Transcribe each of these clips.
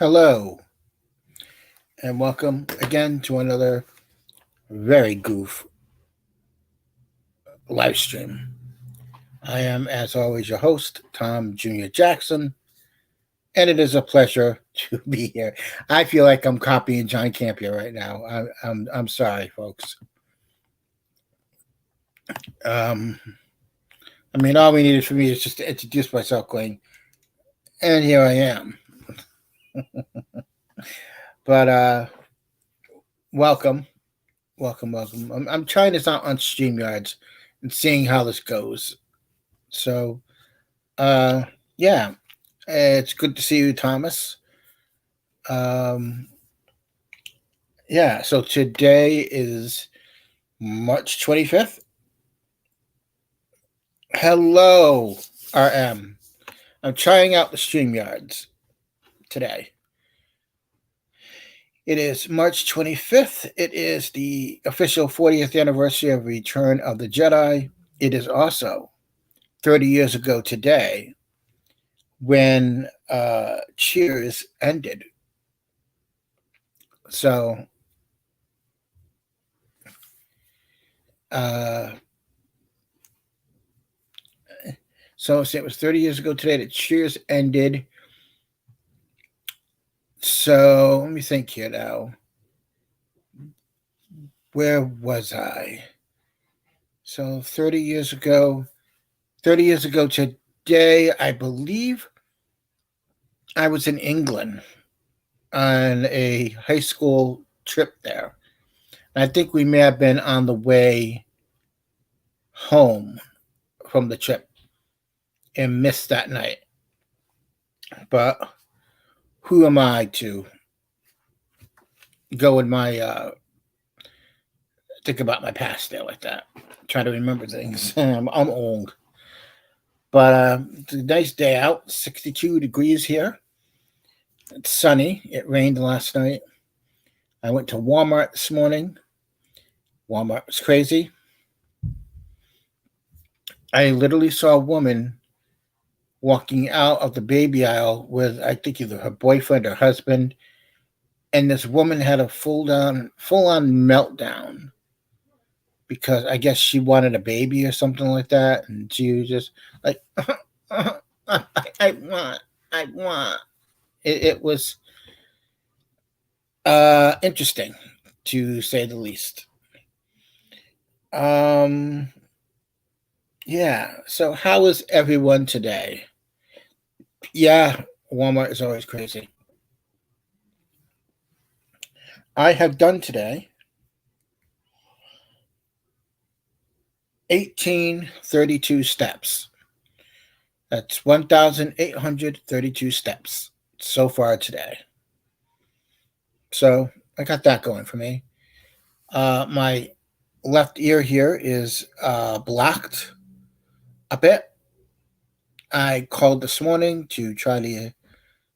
Hello, and welcome again to another very goof live stream. I am, as always, your host, Tom Jr. Jackson, and it is a pleasure to be here. I feel like I'm copying John Campia right now. I'm sorry, folks. Um, all we needed for me is just to introduce myself, going, and here I am. But welcome, welcome. I'm trying this out on StreamYards and seeing how this goes. So, uh, yeah, it's good to see you, Thomas. Um, yeah, so today is March 25th. Hello, RM. I'm trying out the StreamYards today. It is March 25th. It is the official 40th anniversary of Return of the Jedi. It is also 30 years ago today when Cheers ended. So, uh, so it was 30 years ago today that Cheers ended. So let me think here now. Where was I? So 30 years ago today, I believe I was in England on a high school trip there. I think we may have been on the way home from the trip and missed that night. But who am I to go in my think about my past there like that? Try to remember things. I'm old. But it's a nice day out, 62 degrees here. It's sunny. It rained last night. I went to Walmart this morning. Walmart was crazy. I literally saw a woman walking out of the baby aisle with, I think, either her boyfriend or husband, and this woman had a full on meltdown because I guess she wanted a baby or something like that, and she was just like, I want. It was interesting, to say the least. Um, yeah. So, how is everyone today? Yeah, Walmart is always crazy. I have done today 1832 steps. That's 1,832 steps so far today. So I got that going for me. My left ear here is blocked a bit. I called this morning to try to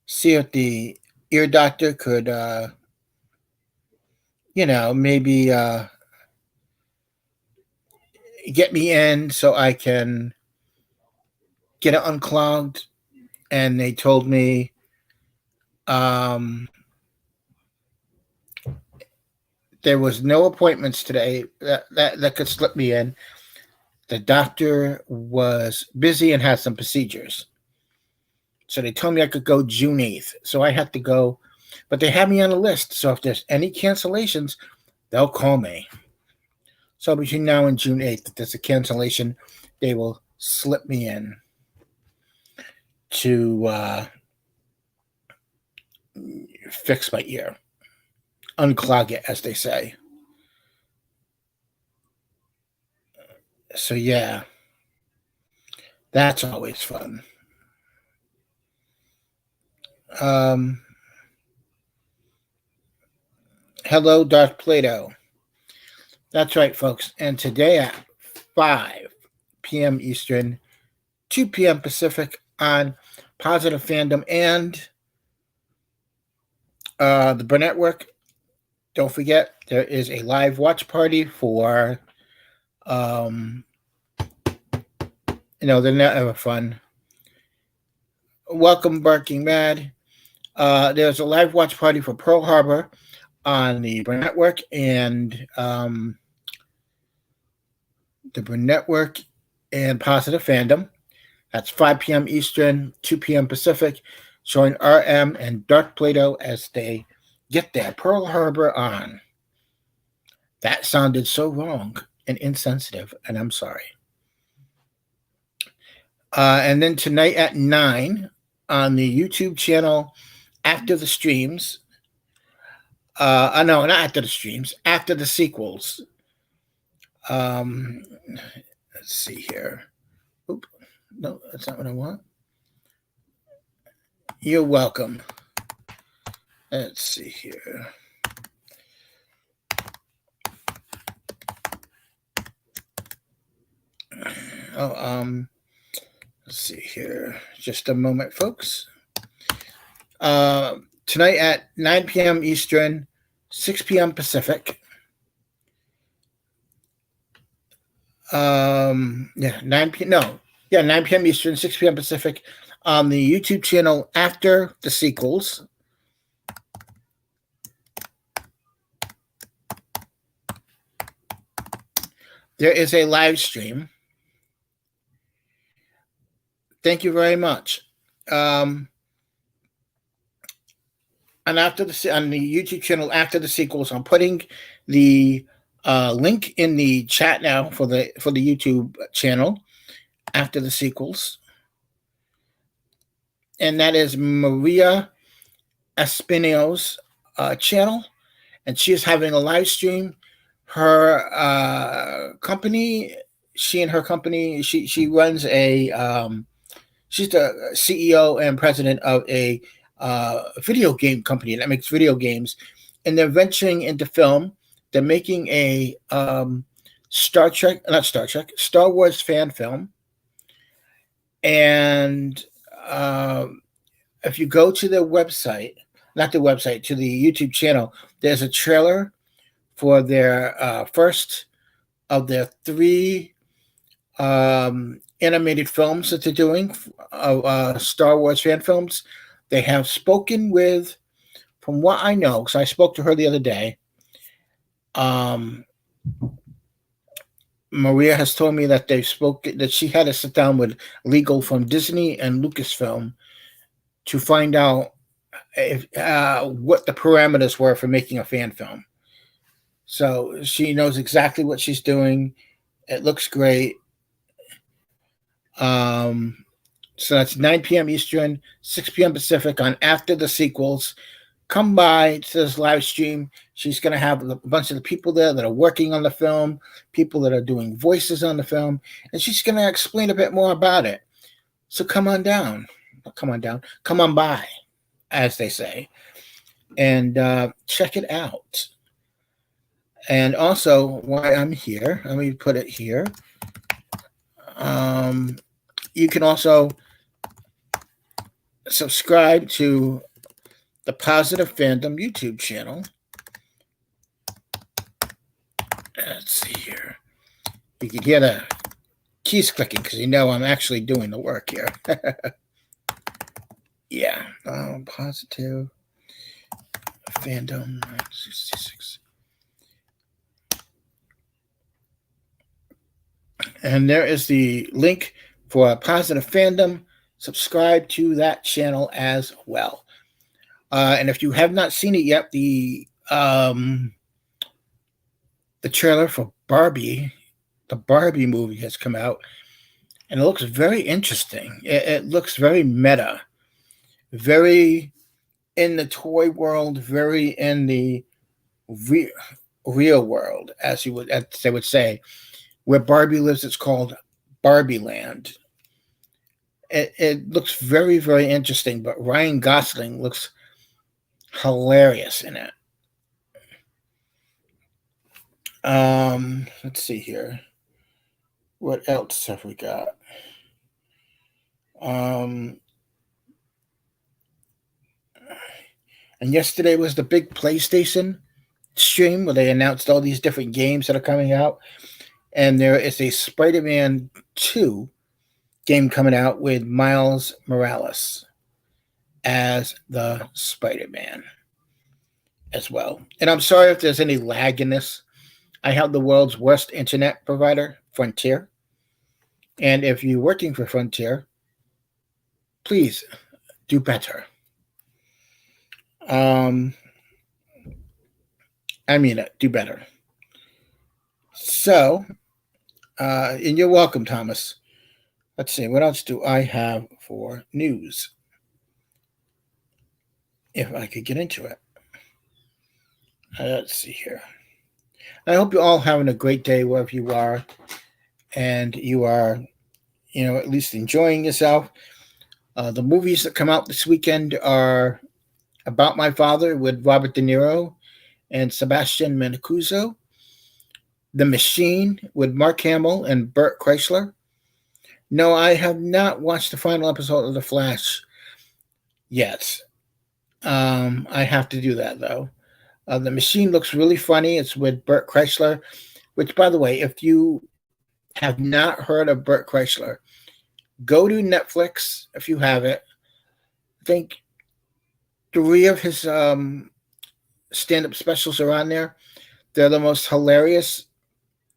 see if the ear doctor could, maybe get me in so I can get it unclogged. And they told me um, there was no appointments today that could slip me in. The doctor was busy and had some procedures. So they told me I could go June 8th. So I had to go, but they have me on the list. So if there's any cancellations, they'll call me. So between now and June 8th, if there's a cancellation, they will slip me in to fix my ear, unclog it, as they say. So yeah, that's always fun. Um, hello, Darth Plato. That's right, folks. And today at 5 p.m. Eastern, 2 p.m. Pacific on Positive Fandom and the Burnett Work. Don't forget, there is a live watch party for, they're never fun. Welcome, Barking Mad. There's a live watch party for Pearl Harbor on the Burn Network and the Burn Network and Positive Fandom. That's 5 p.m. Eastern, 2 p.m. Pacific. Join RM and Dark Plato as they get their Pearl Harbor on. That sounded so wrong and insensitive, and I'm sorry. And then tonight at 9 on the YouTube channel after the streams. No, not after the streams, after the sequels. Let's see here. Oop, no, that's not what I want. You're welcome. Let's see here. Let's see here. Just a moment, folks. Tonight at 9 p.m. Eastern, 6 p.m. Pacific. 9 p.m. Eastern, 6 p.m. Pacific on the YouTube channel after the sequels. There is a live stream. Thank you very much. And after on the YouTube channel after the sequels, I'm putting the link in the chat now for the YouTube channel after the sequels, and that is Maria Espino's channel, and she is having a live stream. Her company, she runs a. She's the CEO and president of a video game company that makes video games, and they're venturing into film. They're making a Star Wars fan film. And if you go to the website, to the YouTube channel, there's a trailer for their first of their 3 animated films that they're doing, Star Wars fan films. They have spoken with, from what I know, because I spoke to her the other day, Maria has told me that that she had to sit down with legal from Disney and Lucasfilm to find out what the parameters were for making a fan film. So she knows exactly what she's doing. It looks great. So that's 9 p.m. Eastern, 6 p.m. Pacific on After the Sequels. Come by to this live stream. She's going to have a bunch of the people there that are working on the film, people that are doing voices on the film, and she's going to explain a bit more about it. So come on down. Come on by, as they say, and check it out. And also, while I'm here, let me put it here. You can also subscribe to the Positive Fandom YouTube channel. Let's see here. You can hear the keys clicking because you know I'm actually doing the work here. Yeah. Positive Fandom 966. And there is the link for Positive Fandom. Subscribe to that channel as well. And if you have not seen it yet, the trailer for Barbie, the Barbie movie has come out, and it looks very interesting. It looks very meta, very in the toy world, very in the real world, as they would say. Where Barbie lives, it's called Barbie Land. It looks very, very interesting, but Ryan Gosling looks hilarious in it. Let's see here. What else have we got? And yesterday was the big PlayStation stream where they announced all these different games that are coming out. And there is a Spider-Man 2 game coming out with Miles Morales. as the Spider-Man as well. And I'm sorry if there's any lag in this. I have the world's worst internet provider, Frontier. And if you're working for Frontier, please do better. Um, I mean it, do better. So, and you're welcome, Thomas. Let's see, what else do I have for news? If I could get into it. Let's see here. I hope you're all having a great day wherever you are, and you are, at least enjoying yourself. The movies that come out this weekend are About My Father with Robert De Niro and Sebastian Mancuso, The Machine with Mark Hamill and Burt Kreischer. No, I have not watched the final episode of The Flash yet. I have to do that though. The Machine looks really funny. It's with Burt Kreischer, which, by the way, if you have not heard of Burt Kreischer, go to Netflix if you have it. I think 3 of his stand-up specials are on there. They're the most hilarious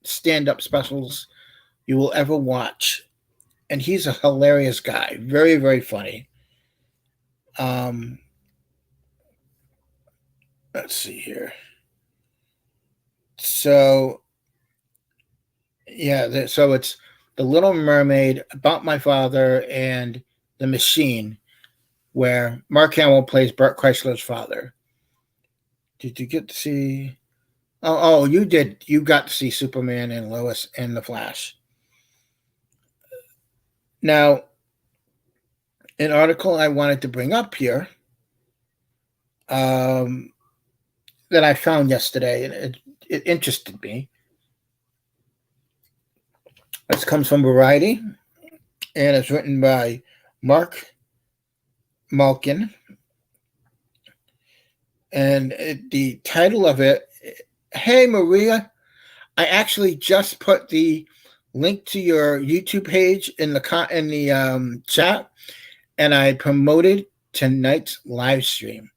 stand-up specials you will ever watch. And he's a hilarious guy. Very, very funny. Let's see here. So, yeah, so it's The Little Mermaid, About My Father, and The Machine, where Mark Hamill plays Burt Kreischer's father. Did you get to see? Oh, you did. You got to see Superman and Lois and The Flash. Now, an article I wanted to bring up here that I found yesterday, and it interested me. This comes from Variety, and it's written by Mark Malkin. And the title of it, hey, Maria, I actually just put the link to your YouTube page in the chat, and I promoted tonight's live stream.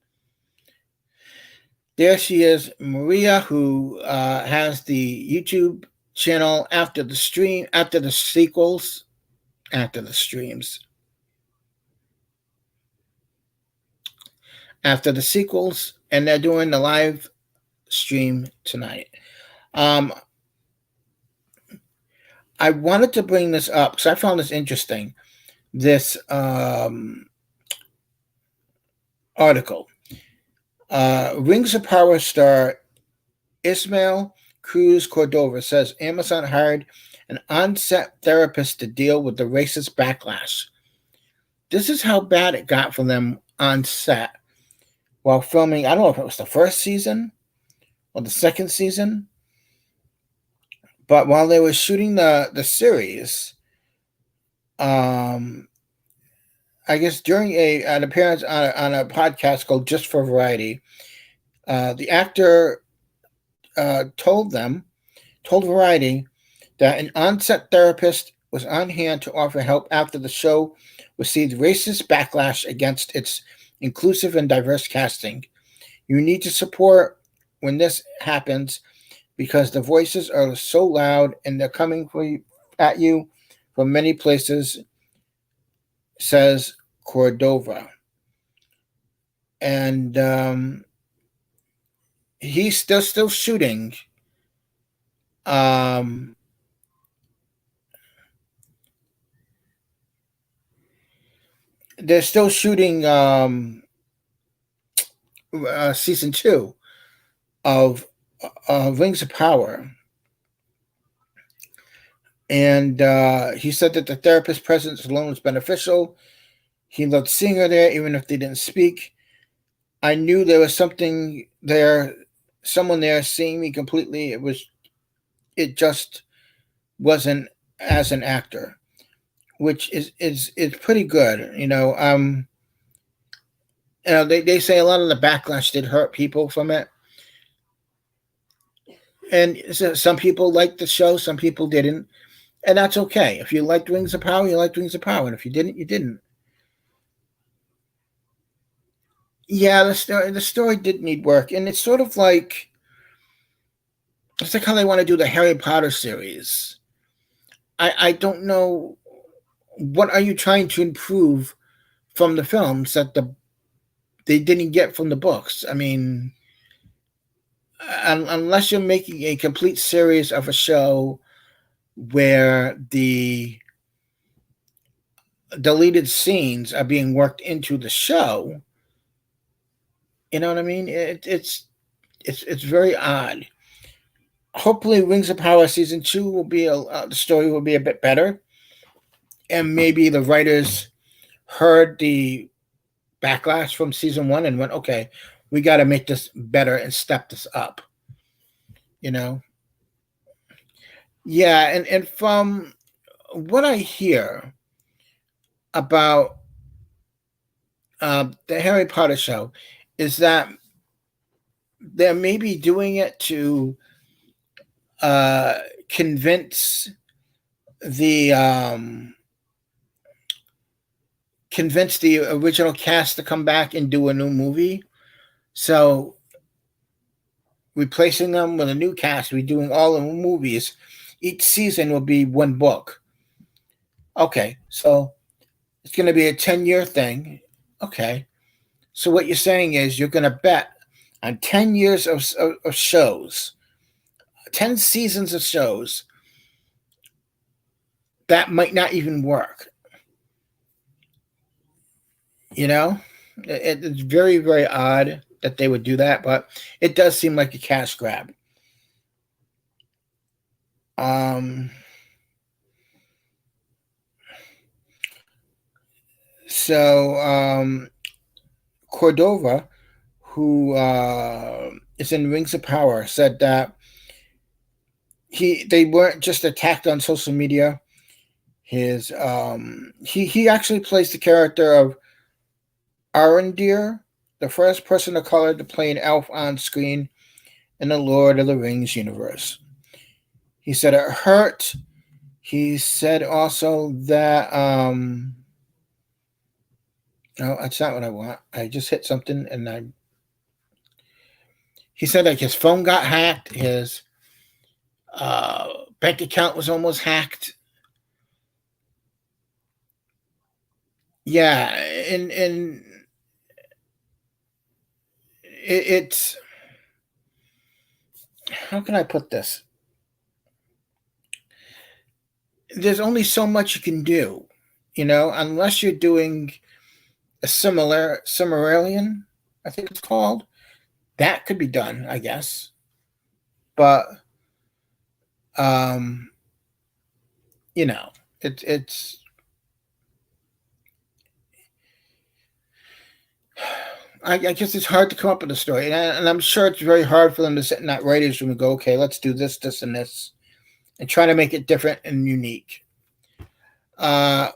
There she is, Maria, who has the YouTube channel after the streams, after the streams. After the sequels, and they're doing the live stream tonight. I wanted to bring this up because I found this interesting. This article. Rings of Power star Ismael Cruz Cordova says Amazon hired an on-set therapist to deal with the racist backlash. This is how bad it got for them on set while filming. I don't know if it was the first season or the second season, but while they were shooting the series, I guess during an appearance on a podcast called Just for Variety, the actor told Variety that an on-set therapist was on hand to offer help after the show received racist backlash against its inclusive and diverse casting. You need to support when this happens because the voices are so loud and they're coming at you from many places, says Cordova. And he's still shooting. They're still shooting season 2 of Rings of Power. And he said that the therapist presence alone was beneficial. He loved seeing her there, even if they didn't speak. I knew there was something there, someone there seeing me completely. It just wasn't as an actor, which is pretty good. They say a lot of the backlash did hurt people from it. And some people liked the show, some people didn't. And that's okay. If you liked Rings of Power, you liked Rings of Power. And if you didn't, you didn't. Yeah, the story did need work, and it's like how they want to do the Harry Potter series. I don't know, what are you trying to improve from the films that they didn't get from the books. I mean, unless you're making a complete series of a show where the deleted scenes are being worked into the show, you know what I mean? It's very odd. Hopefully, Rings of Power season two will be the story will be a bit better, and maybe the writers heard the backlash from season one and went, okay, we got to make this better and step this up. You know, yeah, and from what I hear about the Harry Potter show is that they're maybe doing it to uh, convince the original cast to come back and do a new movie. So replacing them with a new cast, redoing all the movies. Each season will be one book. Okay, so it's going to be a 10-year thing. Okay, so what you're saying is you're going to bet on 10 years of shows, 10 seasons of shows that might not even work. You know, it's very, very odd that they would do that, but it does seem like a cash grab. Um, so Cordova, who is in Rings of Power, said that they weren't just attacked on social media. He actually plays the character of Arondir, the first person of color to play an elf on screen in the Lord of the Rings universe. He said it hurt. He said also that no, that's not what I want. I just hit something and I. He said like his phone got hacked, his uh, bank account was almost hacked. Yeah, and it's, how can I put this? There's only so much you can do, unless you're doing a Cimmerian, I think it's called. That could be done, I guess. But um, you know, it's I guess it's hard to come up with a story, and I'm sure it's very hard for them to sit in that writers' room and go, okay, let's do this, this, and this, and try to make it different and unique. Uh,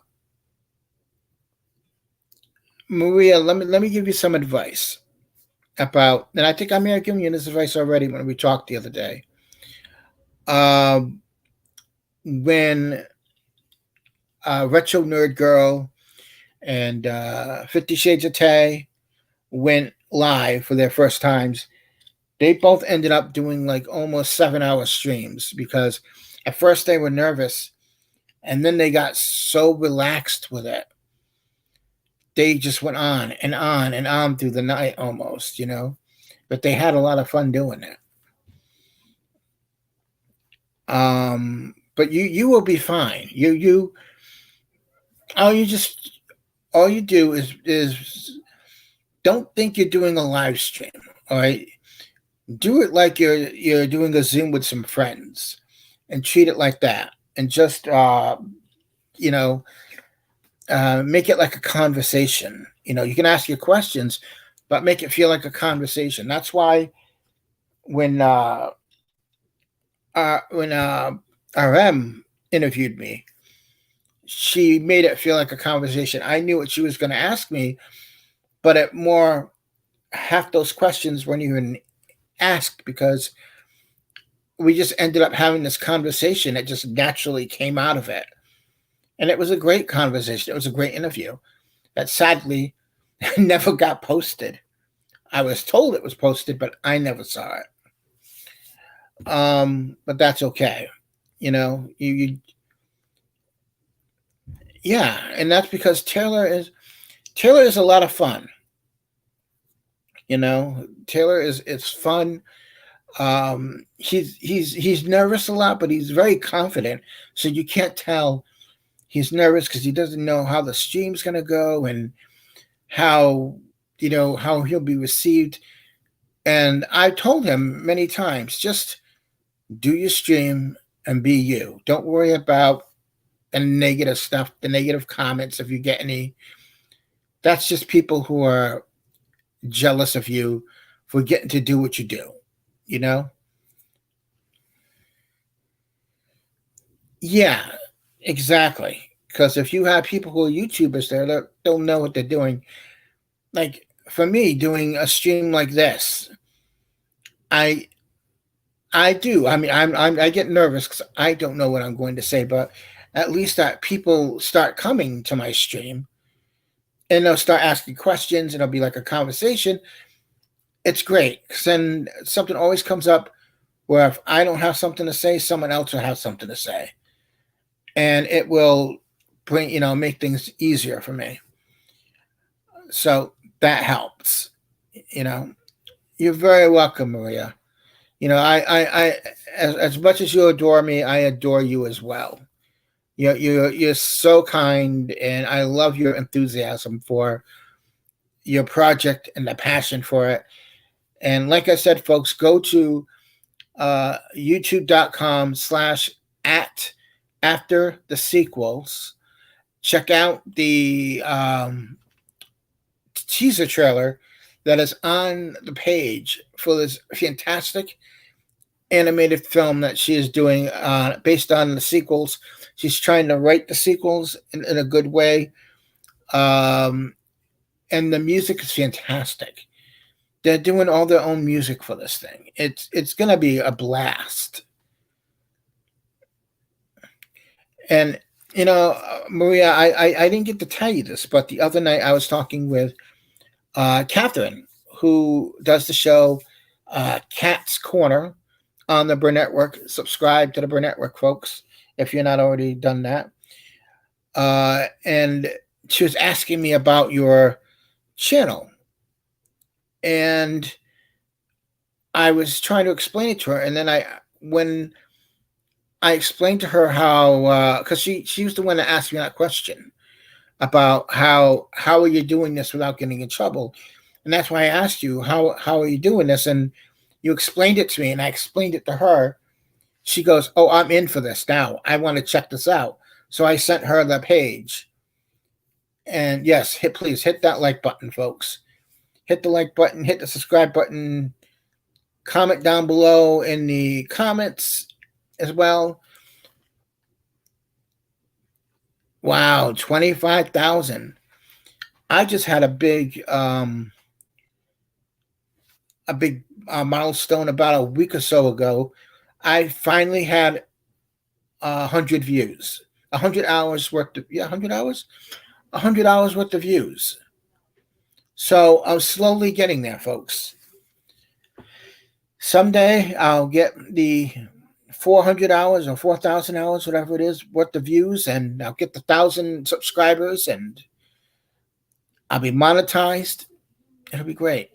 Maria, let me give you some advice about, and I think I may have given you this advice already when we talked the other day. When Retro Nerd Girl and 50 Shades of Tay went live for their first times, they both ended up doing like almost 7-hour streams because at first they were nervous and then they got so relaxed with it. They just went on and on and on through the night almost. But they had a lot of fun doing it. But you will be fine. You all you just all you do is don't think you're doing a live stream. All right, do it like you're doing a Zoom with some friends, and treat it like that, and just you know make it like a conversation. You can ask your questions, but make it feel like a conversation. That's why when when RM interviewed me, she made it feel like a conversation. I knew what she was going to ask me, but it more half those questions weren't even asked because we just ended up having this conversation. It just naturally came out of it. And it was a great conversation. It was a great interview that sadly never got posted. I was told it was posted, but I never saw it. But that's okay. You yeah, and that's because Taylor is a lot of fun. Taylor is it's fun. He's nervous a lot, but he's very confident. So you can't tell he's nervous because he doesn't know how the stream's gonna go and how how he'll be received. And I told him many times, just do your stream and be you. Don't worry about the negative stuff, the negative comments if you get any. That's just people who are jealous of you for getting to do what you do, you know? Yeah, exactly. Because if you have people who are YouTubers there that don't know what they're doing, like for me, doing a stream like this, I I do. I mean, I get nervous because I don't know what I'm going to say, but at least that people start coming to my stream and they'll start asking questions and it'll be like a conversation. It's great because then something always comes up where if I don't have something to say, someone else will have something to say, and it will bring make things easier for me. So that helps. You know, you're very welcome, Maria. I as much as you adore me, I adore you as well. You're so kind, and I love your enthusiasm for your project and the passion for it. And like I said, folks, go to youtube.com/ at after the sequels. Check out the teaser trailer that is on the page for this fantastic animated film that she is doing based on the sequels. She's trying to write the sequels in a good way. Um, and the music is fantastic. They're doing all their own music for this thing. It's gonna be a blast. And Maria, I didn't get to tell you this, but the other night I was talking with Catherine, who does the show Cat's Corner on the Burnett Network. Subscribe to the Burnett Network, folks, if you're not already done that. And she was asking me about your channel, and I was trying to explain it to her, and then when I explained to her how, because she was the one that asked me that question about how are you doing this without getting in trouble, and that's why I asked you how are you doing this, and you explained it to me, and I explained it to her. She goes, "Oh, I'm in for this now. I want to check this out." So I sent her the page, and yes, please hit that like button, folks. Hit the like button, hit the subscribe button, comment down below in the comments as well. Wow, 25,000. I just had a big milestone about a week or so ago. I finally had 100 views, 100 hours worth of 100 hours, 100 hours worth of views. So I'm slowly getting there, folks. Someday I'll get the 400 hours or 4,000 hours, whatever it is, worth of views, and I'll get the 1,000 subscribers, and I'll be monetized. It'll be great.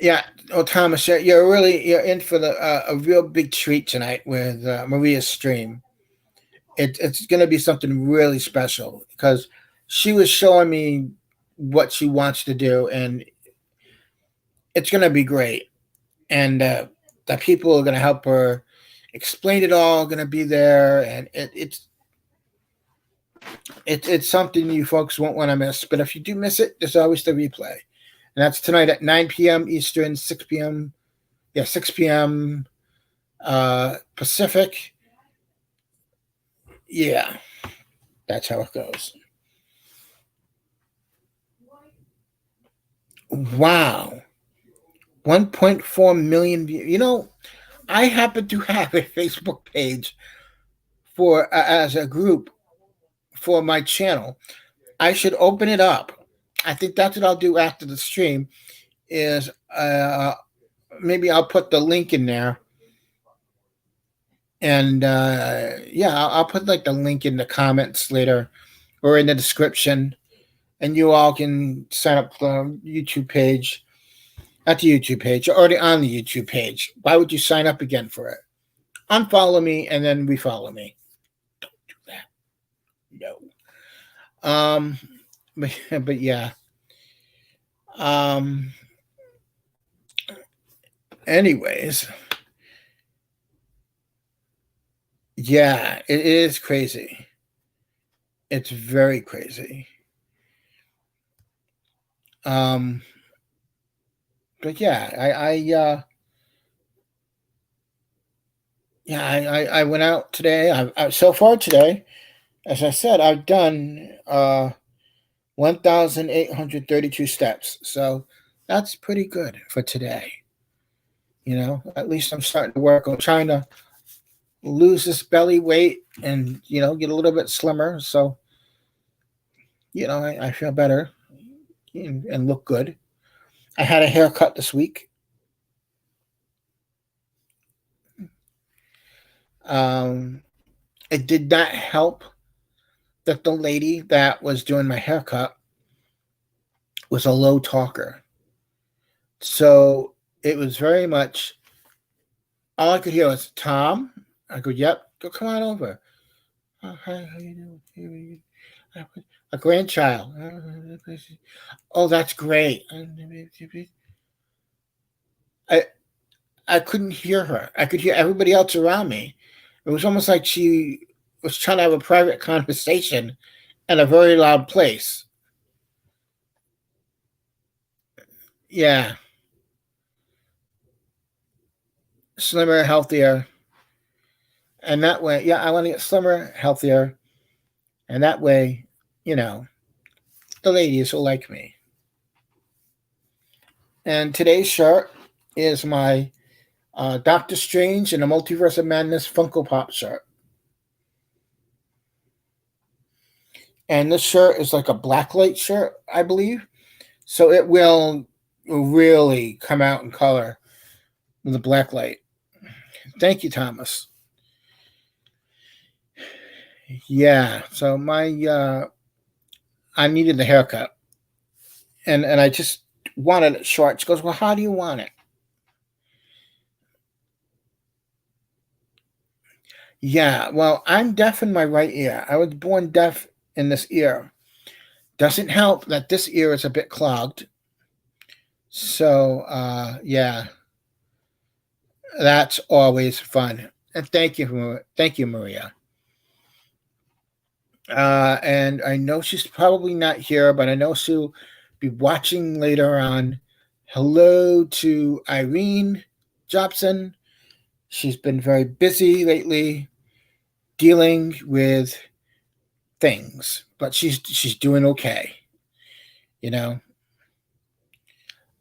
Yeah. Oh, Thomas, you're in for a real big treat tonight with Maria's stream. It's going to be something really special because she was showing me what she wants to do, and it's going to be great. And the people are going to help her explain it all. Going to be there, and it's something you folks won't want to miss. But if you do miss it, there's always the replay, and that's tonight at 9 p.m. Eastern, 6 p.m. Yeah, 6 p.m. Pacific. Yeah, that's how it goes. Wow, 1.4 million views. I happen to have a Facebook page for as a group for my channel, I should open it up. I think that's what I'll do after the stream. Is maybe I'll put the link in there, and yeah, I'll put like the link in the comments later or in the description, and you all can sign up for the YouTube page. At the YouTube page, you're already on the YouTube page. Why would you sign up again for it? Unfollow me and then refollow me. Don't do that. No. But yeah. Um. Anyways, yeah, it is crazy. It's very crazy. Um. But yeah, I went out today. So far today, as I said, I've done 1,832 steps. So that's pretty good for today. At least I'm starting to work on trying to lose this belly weight and, get a little bit slimmer. So, I feel better and look good. I had a haircut this week. It did not help that the lady that was doing my haircut was a low talker. So it was very much, all I could hear was, Tom. I go, yep, go come on over. Oh, hi, how you doing? A grandchild. Oh, that's great. I couldn't hear her. I could hear everybody else around me. It was almost like she was trying to have a private conversation in a very loud place. Yeah. Slimmer, healthier. And that way, yeah, I want to get slimmer, healthier. And that way, the ladies will like me. And today's shirt is my Doctor Strange and the Multiverse of Madness Funko Pop shirt. And this shirt is like a blacklight shirt, I believe. So it will really come out in color with the blacklight. Thank you, Thomas. Yeah, so I needed the haircut. And I just wanted it short. She goes, well, how do you want it? Yeah, well, I'm deaf in my right ear. I was born deaf in this ear. Doesn't help that this ear is a bit clogged. So, yeah, that's always fun. And thank you, Maria. And I know she's probably not here, but I know she'll be watching later on. Hello to Irene Jobson. She's been very busy lately dealing with things, but she's doing okay.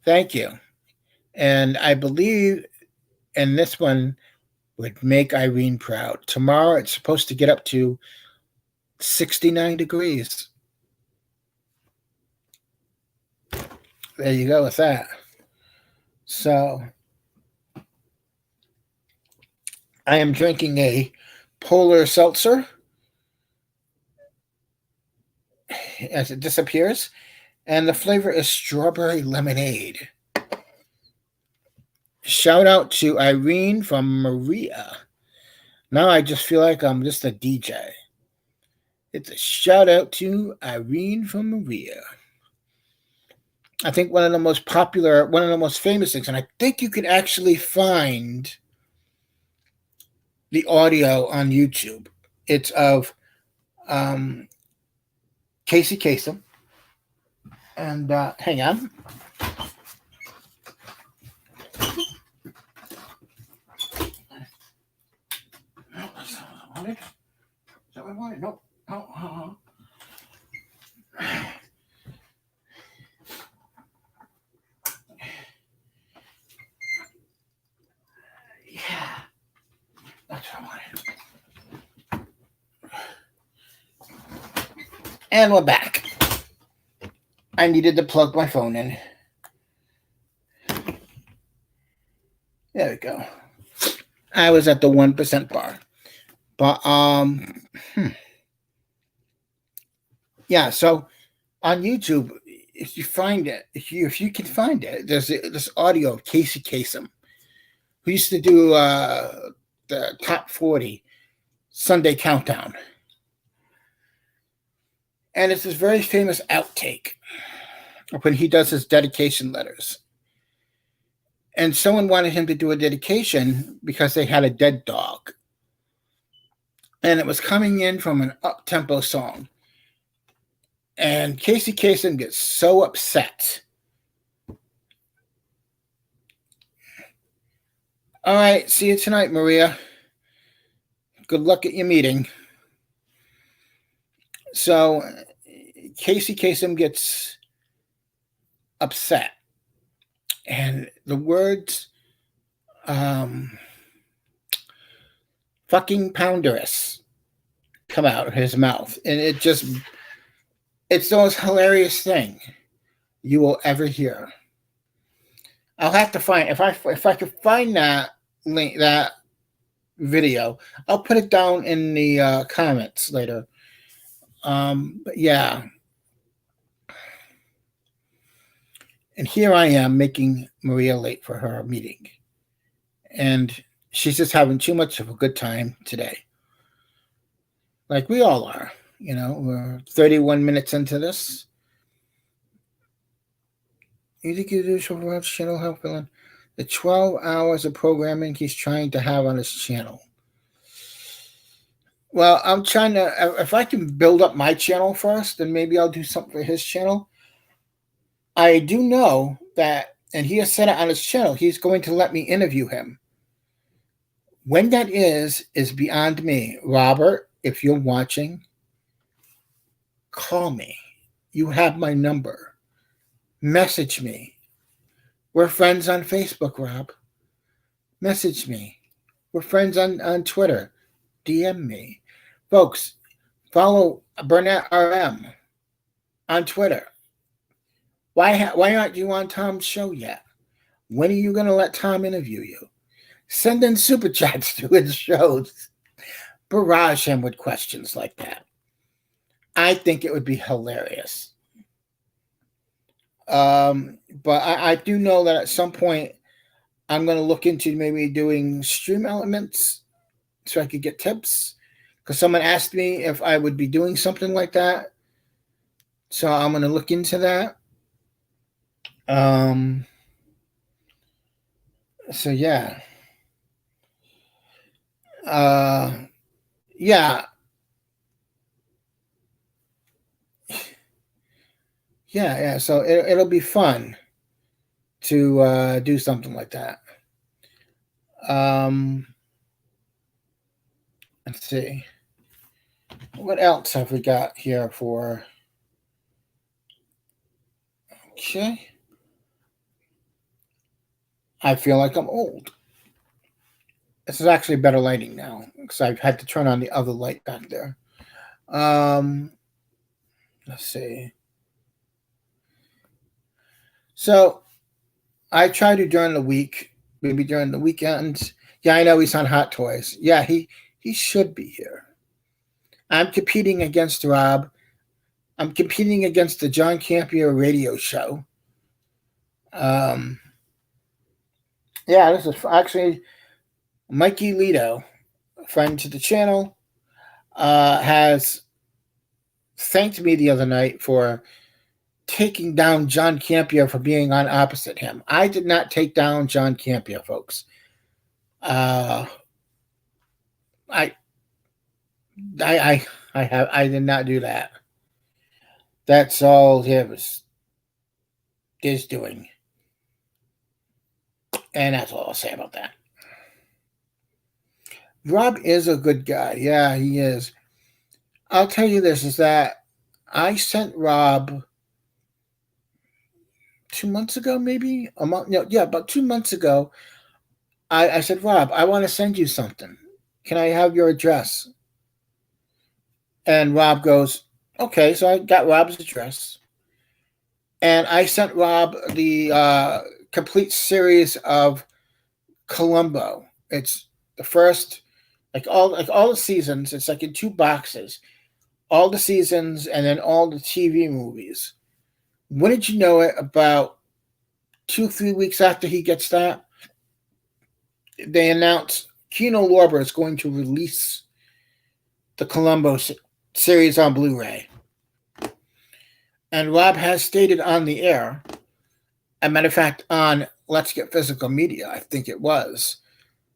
Thank you. And I believe in this one would make Irene proud. Tomorrow it's supposed to get up to 69 degrees. There you go with that. So I am drinking a polar seltzer as it disappears, and the flavor is strawberry lemonade. Shout out to Irene from Maria. Now I just feel like I'm just a DJ. It's a shout out to Irene from Maria. I think one of the most famous things, and I think you can actually find the audio on YouTube. It's of Casey Kasem. And hang on. Is that what I wanted? Nope. Oh. Yeah. That's what I wanted. And we're back. I needed to plug my phone in. There we go. I was at the 1% bar. But yeah, so on YouTube, if you find it, if you can find it, there's this audio of Casey Kasem, who used to do the top 40 Sunday countdown. And it's this very famous outtake when he does his dedication letters. And someone wanted him to do a dedication because they had a dead dog. And it was coming in from an up-tempo song. And Casey Kasem gets so upset. All right, see you tonight, Maria. Good luck at your meeting. So Casey Kasem gets upset. And the words fucking pounderous come out of his mouth. And it's the most hilarious thing you will ever hear. I'll have to find if I could find that link, that video, I'll put it down in the comments later. But yeah. And here I am making Maria late for her meeting. And she's just having too much of a good time today. Like we all are. You know, we're 31 minutes into this. You think you do for channel help feeling the 12 hours of programming he's trying to have on his channel? Well, I'm trying to, if I can build up my channel first, then maybe I'll do something for his channel. I do know that, and he has said it on his channel, he's going to let me interview him. When that is beyond me. Robert, if you're watching, call me. You have my number. Message me. We're friends on Facebook, Rob. Message me. We're friends on Twitter. DM me. Folks, follow Burnett RM on Twitter. Why aren't you on Tom's show yet? When are you going to let Tom interview you? Send in super chats to his shows. Barrage him with questions like that. I think it would be hilarious. But I do know that at some point I'm going to look into maybe doing stream elements so I could get tips. Because someone asked me if I would be doing something like that. So I'm going to look into that. So yeah. Yeah. Yeah. So it'll be fun to do something like that. Let's see. What else have we got here for? Okay. I feel like I'm old. This is actually better lighting now because I've had to turn on the other light back there. Let's see. So I try to during the week, maybe during the weekends. Yeah, I know he's on Hot Toys. Yeah, he should be here. I'm competing against Rob. I'm competing against the John Campier radio show. Yeah, this is actually Mikey Lito, a friend to the channel, has thanked me the other night for taking down John Campier for being on opposite him. I did not take down John Campier, folks. I did not do that. That's all his doing. And that's all I'll say about that. Rob is a good guy. Yeah, he is. I'll tell you this, is that I sent Rob 2 months ago, maybe? A month? No, yeah, about 2 months ago. I said, Rob, I want to send you something. Can I have your address? And Rob goes, okay. So I got Rob's address. and I sent Rob the complete series of Columbo. It's the first, like all the seasons. It's like in two boxes, all the seasons, and then all the TV movies. Wouldn't you know it? About 2 3 weeks after he gets that, they announce Kino Lorber is going to release the Columbo series on Blu-ray. And Rob has stated on the air, a matter of fact, on Let's Get Physical Media, I think it was,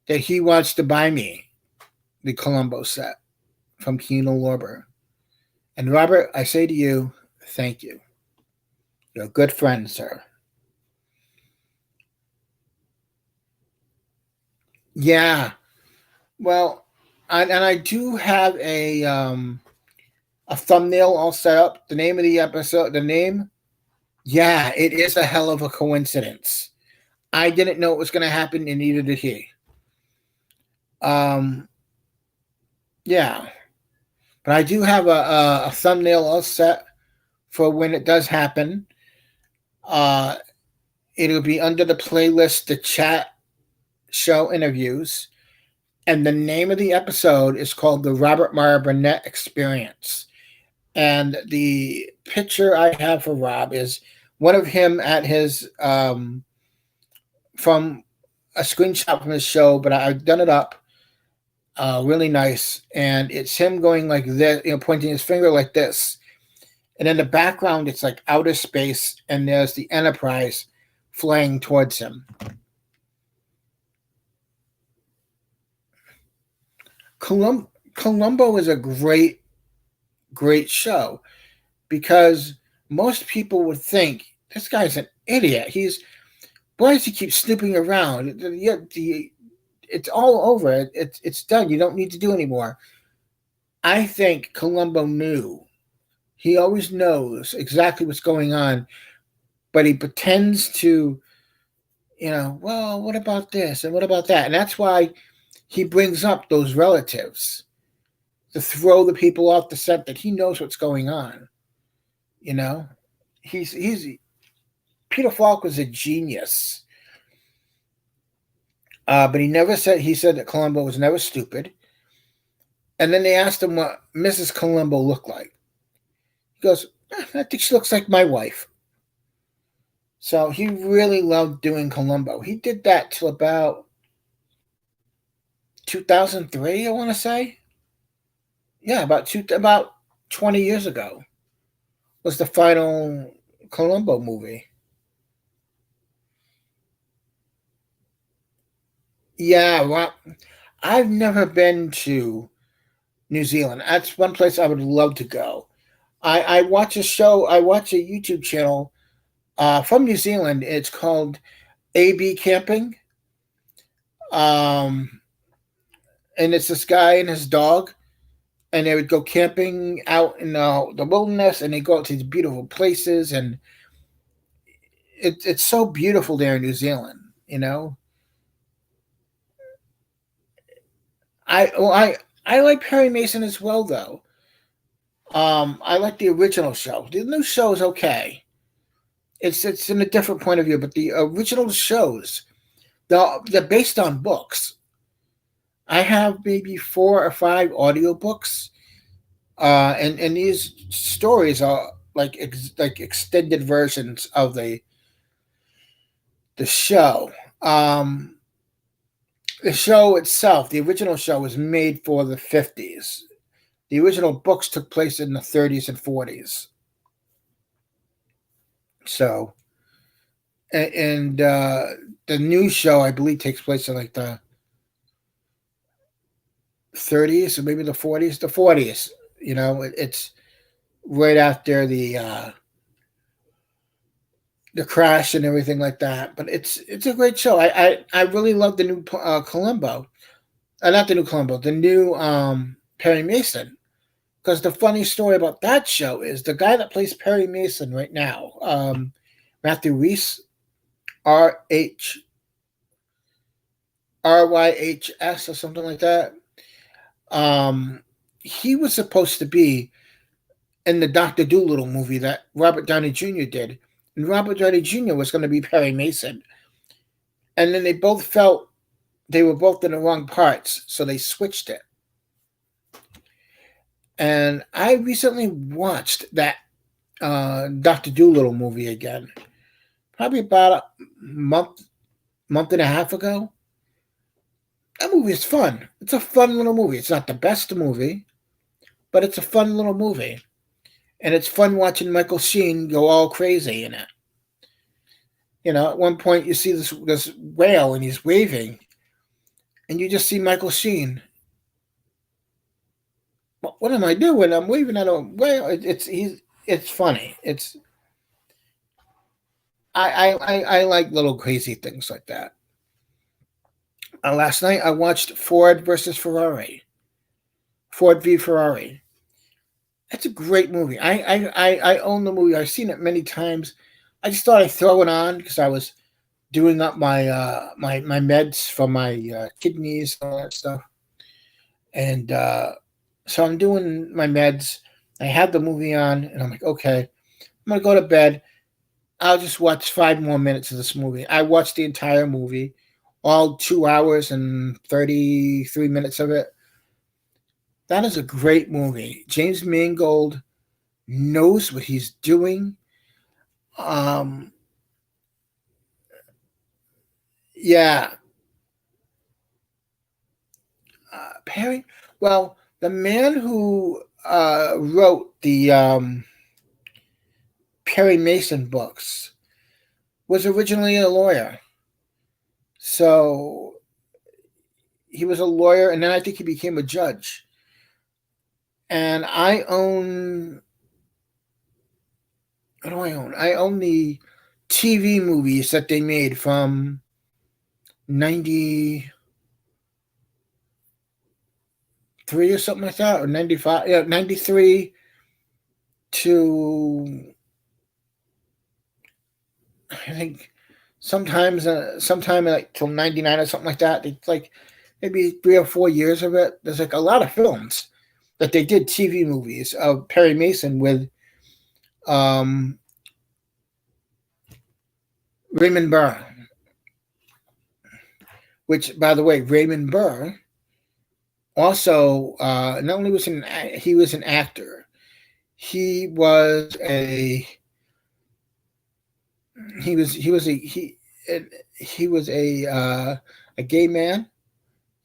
that he wants to buy me the Columbo set from Kino Lorber. And Robert, I say to you, thank you. You're a good friend, sir. Yeah. Well, and I do have a thumbnail all set up. The name of the episode, the name. Yeah, it is a hell of a coincidence. I didn't know it was going to happen, and neither did he. Um, yeah, but I do have a thumbnail all set for when it does happen. Uh, it'll be under the playlist, the chat show interviews, and the name of the episode is called the Robert Mara Burnett Experience. And the picture I have for Rob is one of him at his from a screenshot from his show, but I've done it up really nice, and it's him going like this, pointing his finger like this, and in the background it's like outer space, and there's the Enterprise flying towards him. Columbo is a great show because most people would think this guy's an idiot. Why does he keep snooping around? It's all over. It's done. You don't need to do anymore. I think Columbo knew. He always knows exactly what's going on, but he pretends to, well, what about this and what about that? And that's why he brings up those relatives to throw the people off the set that he knows what's going on. You know, he's Peter Falk was a genius. But he said that Columbo was never stupid. And then they asked him what Mrs. Columbo looked like. He goes, I think she looks like my wife. So he really loved doing Columbo. He did that till about 2003, I want to say. Yeah, about 20 years ago was the final Columbo movie. Yeah, well, I've never been to New Zealand. That's one place I would love to go. I watch a show. I watch a YouTube channel from New Zealand. It's called AB Camping, um, and it's this guy and his dog, and they would go camping out in the wilderness, and they go out to these beautiful places, and it's so beautiful there in New Zealand. You know, I like Perry Mason as well, though. I like the original show. The new show is okay. It's in a different point of view, but the original shows, they're based on books. I have maybe 4 or 5 audiobooks, and these stories are like extended versions of the show. Um, the show itself, the original show, was made for the 50s. The original books took place in the 30s and 40s. So, and the new show, I believe, takes place in like the 30s or maybe the 40s. The 40s, it's right after the crash and everything like that. But it's a great show. I really love the new Columbo. Not the new Columbo, the new Perry Mason. Because the funny story about that show is the guy that plays Perry Mason right now, Matthew Rhys, RYHS or something like that. He was supposed to be in the Doctor Dolittle movie that Robert Downey Jr. did, and Robert Downey Jr. was going to be Perry Mason, and then they both felt they were both in the wrong parts, so they switched it. And I recently watched that Doctor Doolittle movie again, probably about a month and a half ago. That movie is fun. It's a fun little movie. It's not the best movie, but it's a fun little movie. And it's fun watching Michael Sheen go all crazy in it. At one point you see this whale and he's waving, and you just see Michael Sheen. What am I doing? I'm waving at a whale. It's funny. I like little crazy things like that. Last night I watched Ford versus Ferrari. Ford v Ferrari. That's a great movie. I own the movie. I've seen it many times. I just thought I'd throw it on because I was doing up my meds for my kidneys and all that stuff, and so I'm doing my meds. I had the movie on, and I'm like, okay, I'm gonna go to bed. I'll just watch 5 more minutes of this movie. I watched the entire movie, all 2 hours and 33 minutes of it. That is a great movie. James Mangold knows what he's doing. Um, yeah, Perry. Well, the man who wrote the Perry Mason books was originally a lawyer. So he was a lawyer, and then I think he became a judge. And I own. What do I own? I own the TV movies that they made from 93 or something like that, or 95. Yeah, 93 to I think sometime like till 99 or something like that. It's like maybe 3 or 4 years of it. There's like a lot of films that they did TV movies of Perry Mason with um, Raymond Burr. Which, by the way, Raymond Burr also not only he was an actor, he was a he was a gay man.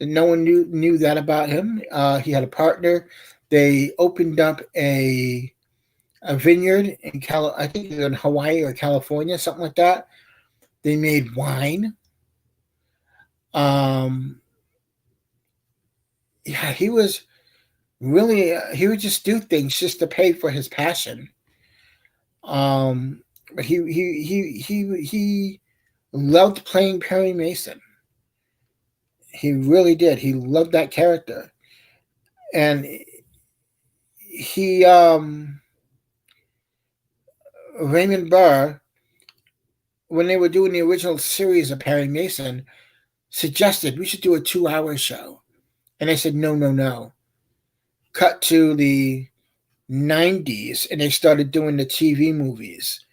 And no one knew that about him. He had a partner. They opened up a vineyard in I think in Hawaii or California, something like that. They made wine. Um, yeah, he was really he would just do things just to pay for his passion. Um, but he loved playing Perry Mason. He really did. He loved that character, and he Raymond Burr, when they were doing the original series of Perry Mason, suggested we should do a 2 hour show, and I said no, no, no. Cut to the 90s, and they started doing the TV movies.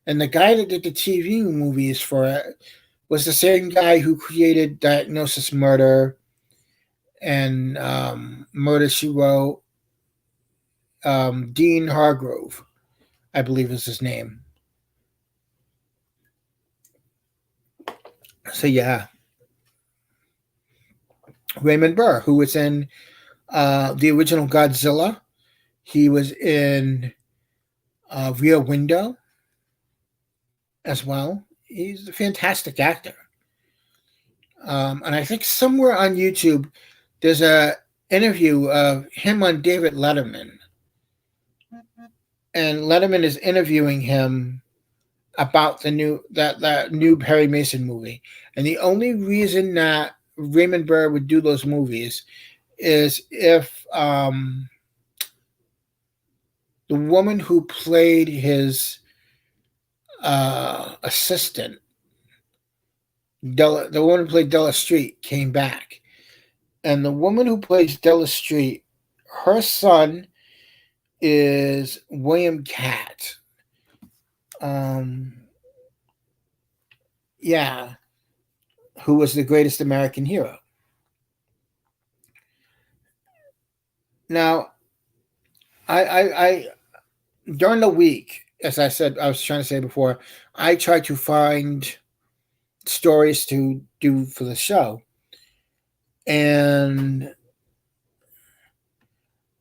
And the guy that did the TV movies for it was the same guy who created Diagnosis Murder and Murder She Wrote. Dean Hargrove, I believe is his name. So yeah, Raymond Burr, who was in the original Godzilla. He was in Rear Window as well. He's a fantastic actor. And I think somewhere on YouTube there's a interview of him on David Letterman, and Letterman is interviewing him about the new Perry Mason movie. And the only reason that Raymond Burr would do those movies is if the woman who played his assistant, the woman who played Della Street, came back. And the woman who plays Della Street, her son is William Catt. Um, yeah, who was the greatest American hero? Now, I during the week, as I said, I was trying to say before, I try to find stories to do for the show, and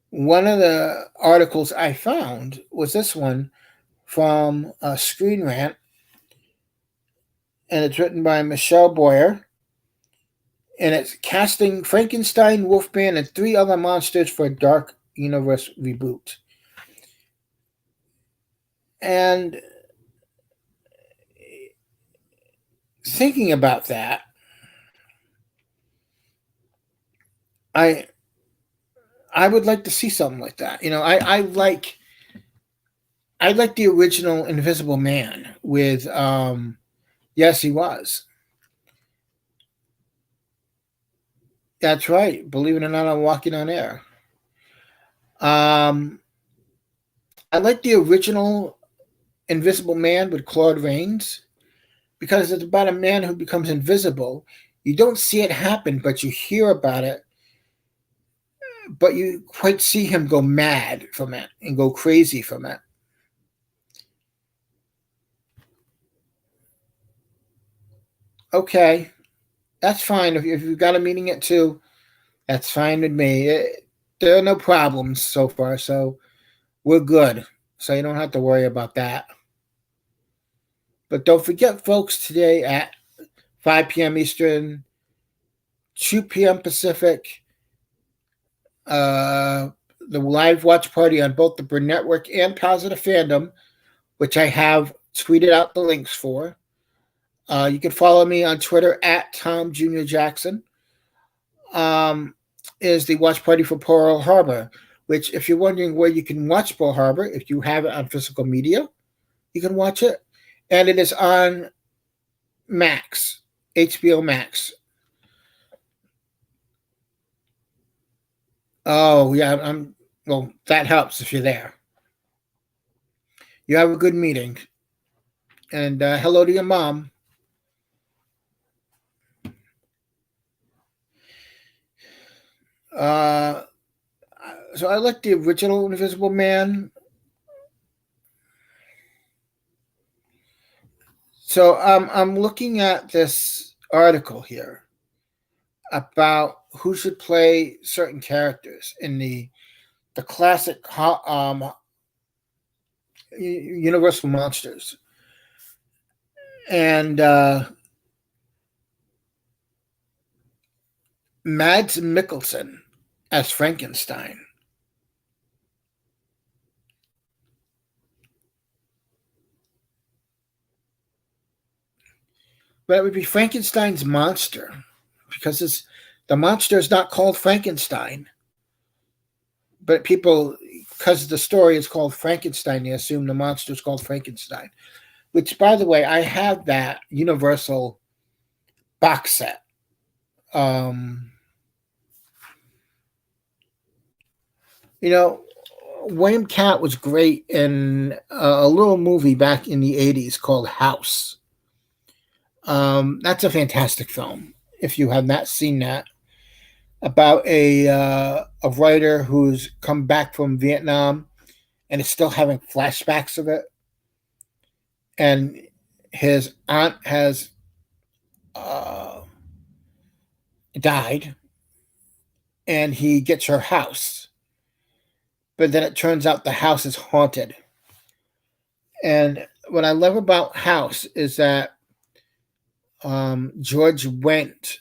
one of the articles I found was this one from Screen Rant, and it's written by Michelle Boyer, and it's casting Frankenstein, Wolfman, and three other monsters for a Dark Universe reboot. And thinking about that, I I would like to see something like that. I like the original Invisible Man with yes, he was. That's right. Believe it or not, I'm walking on air. Um I like the original Invisible Man with Claude Rains because it's about a man who becomes invisible. You don't see it happen, but you hear about it, but you quite see him go mad from it and go crazy from it. Okay, that's fine. If you've got a meaning it too, that's fine with me. There are no problems so far, so we're good. So you don't have to worry about that. But don't forget, folks, today at 5 p.m. Eastern, 2 p.m. Pacific, uh, the live watch party on both the Burn Network and Positive Fandom, which I have tweeted out the links for. You can follow me on Twitter at Tom Jr. Jackson. Um, is the watch party for Pearl Harbor, which, if you're wondering where you can watch Pearl Harbor, if you have it on physical media, you can watch it. And it is on Max, HBO Max. Oh, yeah. Well, that helps if you're there. You have a good meeting. And hello to your mom. Uh, so I like the original Invisible Man. So I'm looking at this article here about who should play certain characters in the classic Universal monsters, and Mads Mikkelsen as Frankenstein. But it would be Frankenstein's monster because the monster is not called Frankenstein, but people, because the story is called Frankenstein, they assume the monster is called Frankenstein. Which, by the way, I have that Universal box set. Um, you know, William Cat was great in a little movie back in the 80s called House. That's a fantastic film. If you have not seen that, about a writer who's come back from Vietnam and is still having flashbacks of it, and his aunt has uh, died, and he gets her house, but then it turns out the house is haunted. And what I love about House is that George Wendt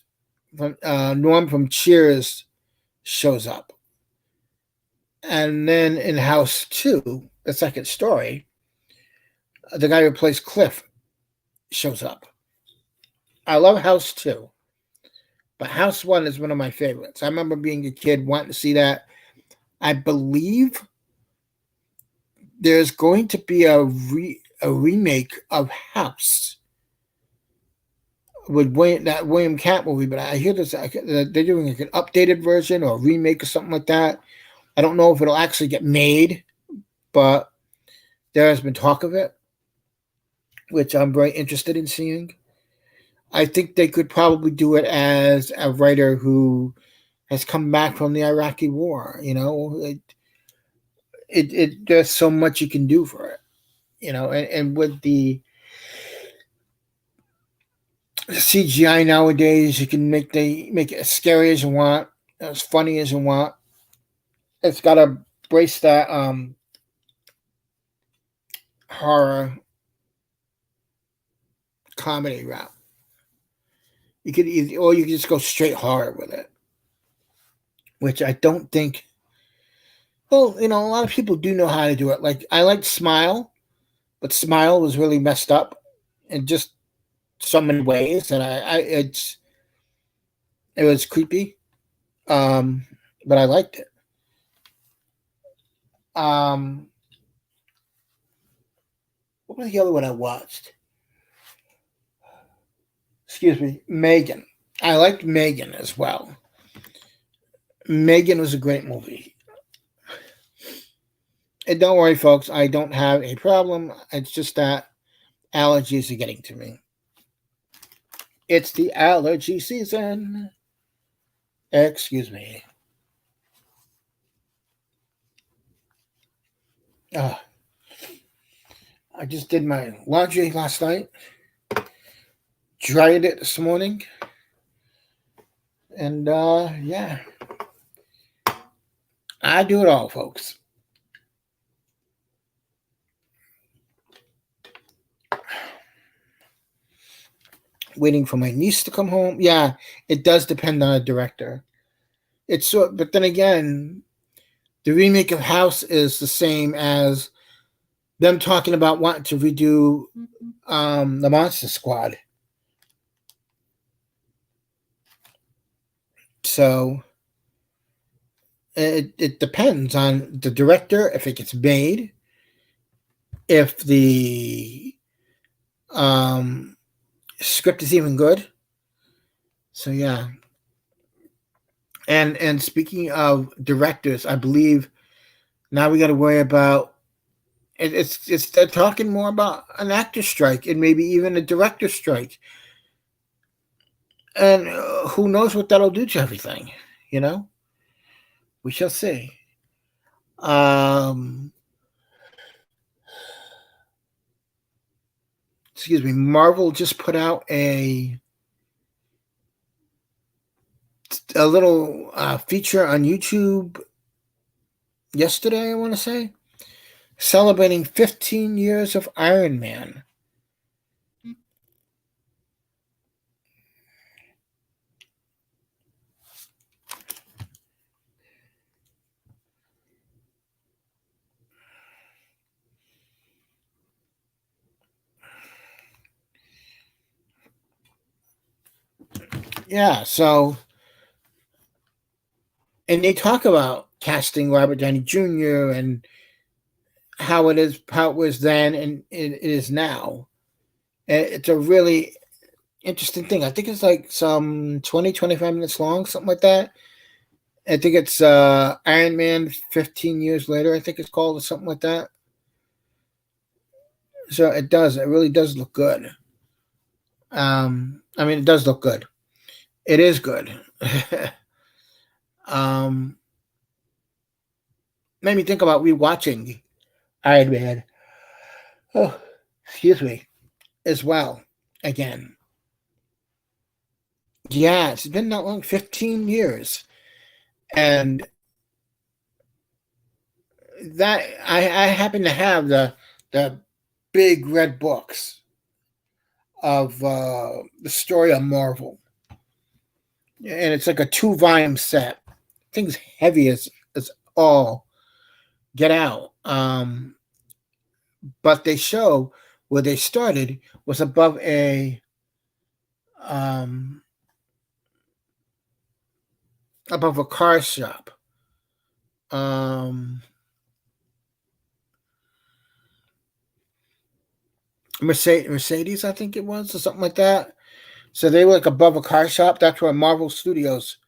from Norm from Cheers shows up, and then in House Two, the second story, the guy who plays Cliff shows up. I love House Two, but House One is one of my favorites. I remember being a kid wanting to see that. I believe there's going to be a remake of House with that William Cat movie, but I hear they're doing like an updated version or a remake or something like that. I don't know if it'll actually get made, but there has been talk of it. which I'm very interested in seeing. I think they could probably do it as a writer who has come back from the Iraqi war. There's so much you can do for it. And with the CGI nowadays, you can make it as scary as you want, as funny as you want. It's got to brace that horror comedy route. You could either, or you could just go straight horror with it, which I don't think. Well, a lot of people do know how to do it. Like I like Smile, but Smile was really messed up in just so many ways, and it was creepy. Um, but I liked it. Um, what was the other one I watched? Excuse me, Megan. I liked Megan as well. Megan was a great movie. And don't worry, folks, I don't have a problem. It's just that allergies are getting to me. It's the allergy season. Excuse me. Uh, I just did my laundry last night, dried it this morning, and yeah, I do it all, folks. Waiting for my niece to come home. Yeah, it does depend on a director. It's so, but then again, the remake of House is the same as them talking about wanting to redo the Monster Squad. So it depends on the director if it gets made, if the um, script is even good. So yeah, and speaking of directors, I believe now we got to worry about it's they're talking more about an actor strike and maybe even a director strike, and who knows what that'll do to everything. You know, we shall see. Um, excuse me. Marvel just put out a little feature on YouTube yesterday. I want to say celebrating 15 years of Iron Man. Yeah, so and they talk about casting Robert Downey Jr. and how it was then and it is now. And it's a really interesting thing. I think it's like some 20-25 minutes long, something like that. I think it's Iron Man 15 years later, I think it's called, or something like that. So it really does look good. I mean, it does look good. It is good. um, Made me think about rewatching Iron Man. Oh, excuse me, as well. Again, yeah, it's been that long, 15 years, and that I happen to have the big red books of the story of Marvel, and it's like a 2 volume set. Things heavy as all get out. But they show where they started was um, above a car shop. Um, Mercedes, I think it was, or something like that. So they were like above a car shop. That's where Marvel Studios.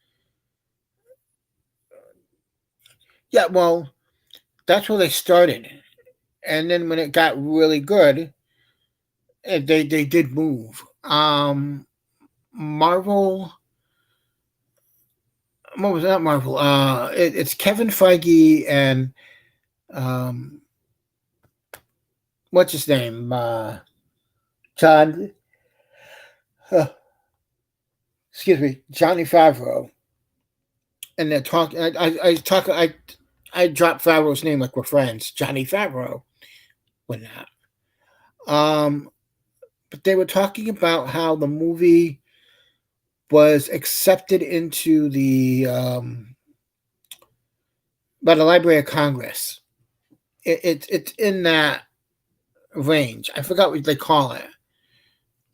Yeah, well, that's where they started. And then when it got really good, They did move. Marvel. What was that? Marvel. It's Kevin Feige and um, what's his name? John. Uh, excuse me, Johnny Favreau. And they're talking. I dropped Favreau's name like we're friends. Johnny Favreau. When that. But they were talking about how the movie was accepted into the by the Library of Congress. It's in that range. I forgot what they call it.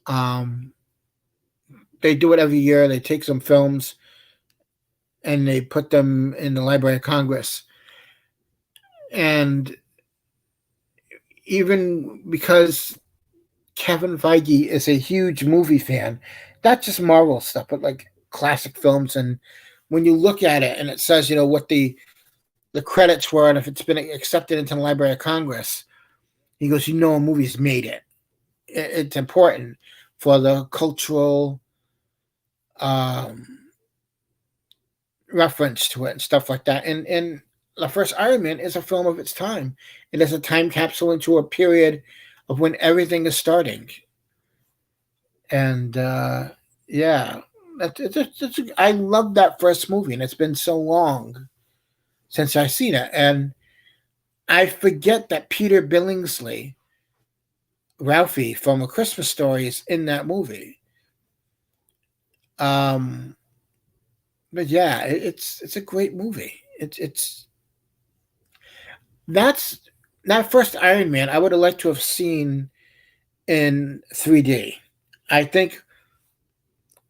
Um, they do it every year. They take some films and they put them in the Library of Congress. And even because Kevin Feige is a huge movie fan, not just Marvel stuff, but like classic films. And when you look at it and it says, what the credits were and if it's been accepted into the Library of Congress, he goes, a movie's made it. It's important for the cultural um, reference to it and stuff like that. And the first Iron Man is a film of its time. It is a time capsule into a period of when everything is starting. And yeah, I love that first movie, and it's been so long since I've seen it. And I forget that Peter Billingsley, Ralphie from A Christmas Story, is in that movie. Um, but yeah, it's a great movie. It's that's that first Iron Man. I would have liked to have seen in 3D. I think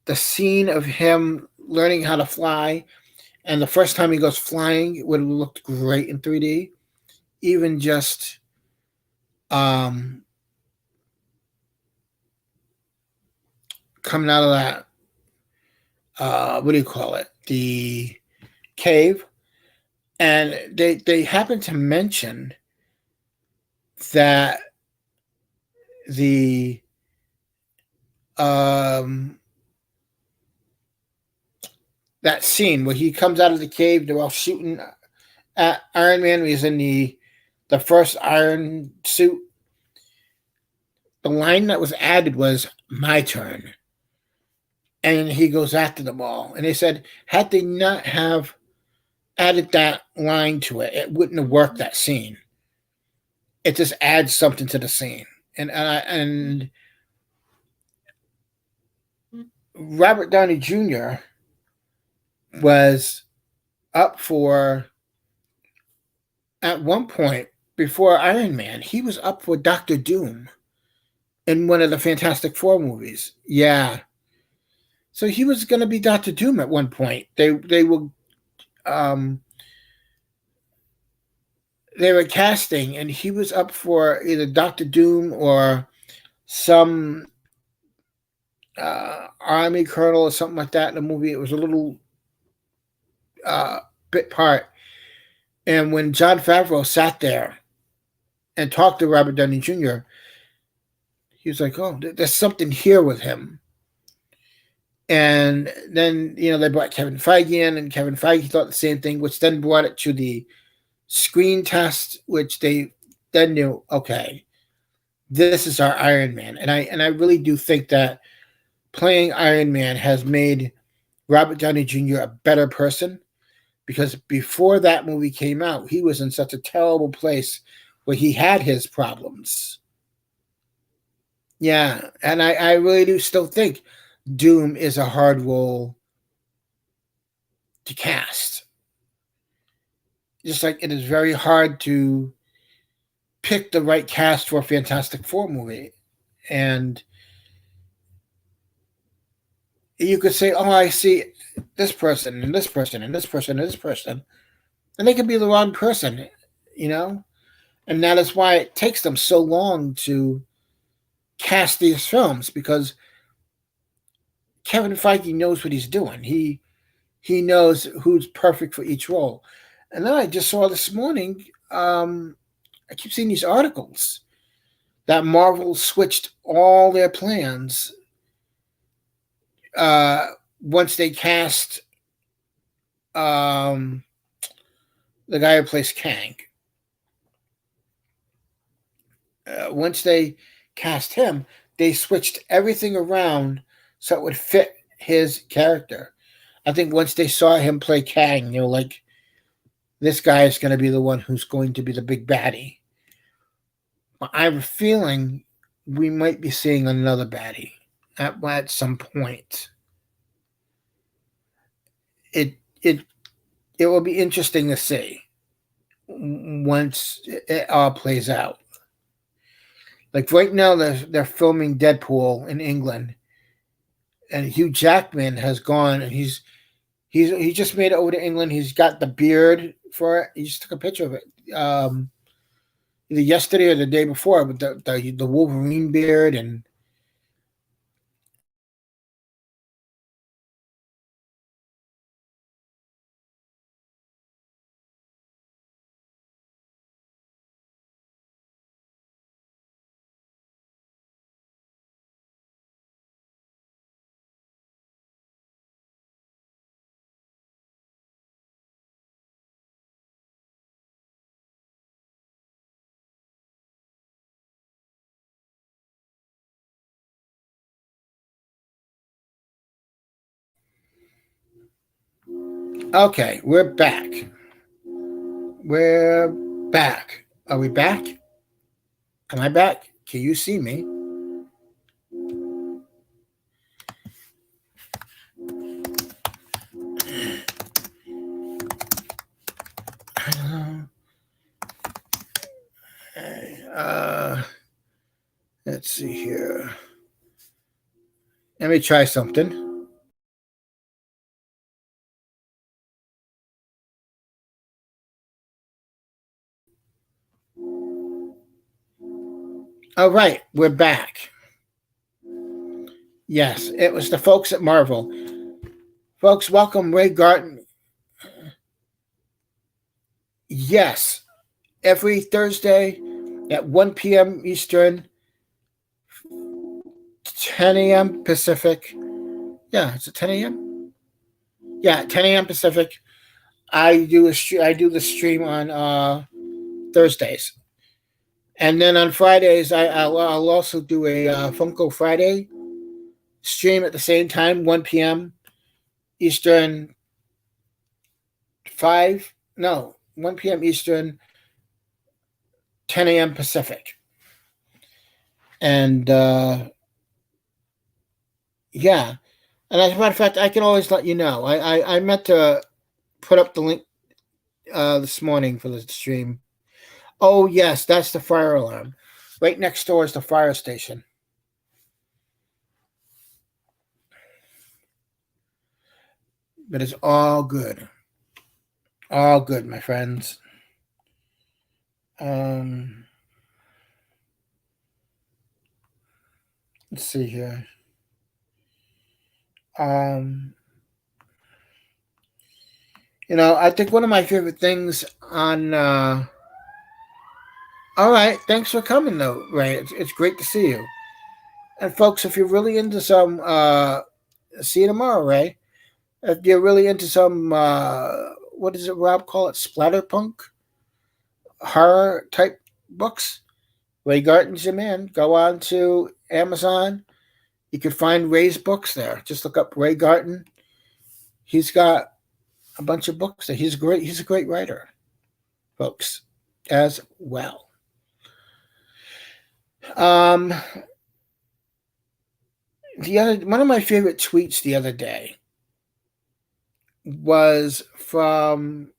the scene of him learning how to fly and the first time he goes flying would have looked great in 3D. Even just um, coming out of that, what do you call it? The cave. And they happen to mention that the um, that scene where he comes out of the cave, they're all shooting at Iron Man. He's in the first Iron suit. The line that was added was "my turn," and he goes after them all. And they said, had they not have added that line to it, it wouldn't have worked. That scene. It just adds something to the scene. And Robert Downey Jr. was up for at one point before Iron Man. He was up for Doctor Doom in one of the Fantastic Four movies. Yeah, so he was going to be Doctor Doom at one point. Um, they were casting, and he was up for either Doctor Doom or some army colonel or something like that in the movie. It was a little uh, bit part. And when John Favreau sat there and talked to Robert Downey Jr., he was like, "Oh, there's something here with him." And then they brought Kevin Feige in, and Kevin Feige thought the same thing, which then brought it to the screen test, which they then knew, okay, this is our Iron Man. And I really do think that playing Iron Man has made Robert Downey Jr. a better person, because before that movie came out, he was in such a terrible place where he had his problems. Yeah, and I really do still think Doom is a hard role to cast. Just like it is very hard to pick the right cast for a Fantastic Four movie. And you could say, "Oh, I see this person and this person and this person and this person." And they could be the wrong person, you know? And that is why it takes them so long to cast these films, because Kevin Feige knows what he's doing. He knows who's perfect for each role. And then I just saw this morning, I keep seeing these articles that Marvel switched all their plans uh, once they cast um, the guy who plays Kang. Once they cast him, they switched everything around so it would fit his character. I think once they saw him play Kang, they were like, this guy is going to be the one who's going to be the big baddie. But I have a feeling we might be seeing another baddie at some point. It it it will be interesting to see once it all plays out. Like right now, they're filming Deadpool in England, and Hugh Jackman has gone, and he just made it over to England. He's got the beard for it. He just took a picture of it. Either yesterday or the day before, with the Wolverine beard and okay, we're back. We're back. Are we back? Am I back? Can you see me? Uh, let's see here. Let me try something. All right, we're back. Yes, it was the folks at Marvel. Folks, welcome Ray Garton. Yes, every Thursday at 1 p.m. Eastern, 10 a.m. Pacific. Yeah, it's at 10 a.m. Yeah, 10 a.m. Pacific. I do the stream on Thursdays, and then on Fridays I'll also do a Funko Friday stream at the same time, 1 p.m. Eastern, 1 p.m. Eastern, 10 a.m. Pacific, and yeah. And as a matter of fact, I can always let you know. I meant to put up the link this morning for the stream. Oh yes, that's the fire alarm. Right next door is the fire station. But it's all good. All good, my friends. Let's see here. I think one of my favorite things on all right, thanks for coming though, Ray. It's great to see you. And folks, if you're really into some see you tomorrow, Ray. If you're really into some what does it Rob call it? Splatterpunk horror type books. Ray Garton's your man. Go on to Amazon. You can find Ray's books there. Just look up Ray Garton. He's got a bunch of books there. He's a great writer, folks, as well. The other one of my favorite tweets the other day was from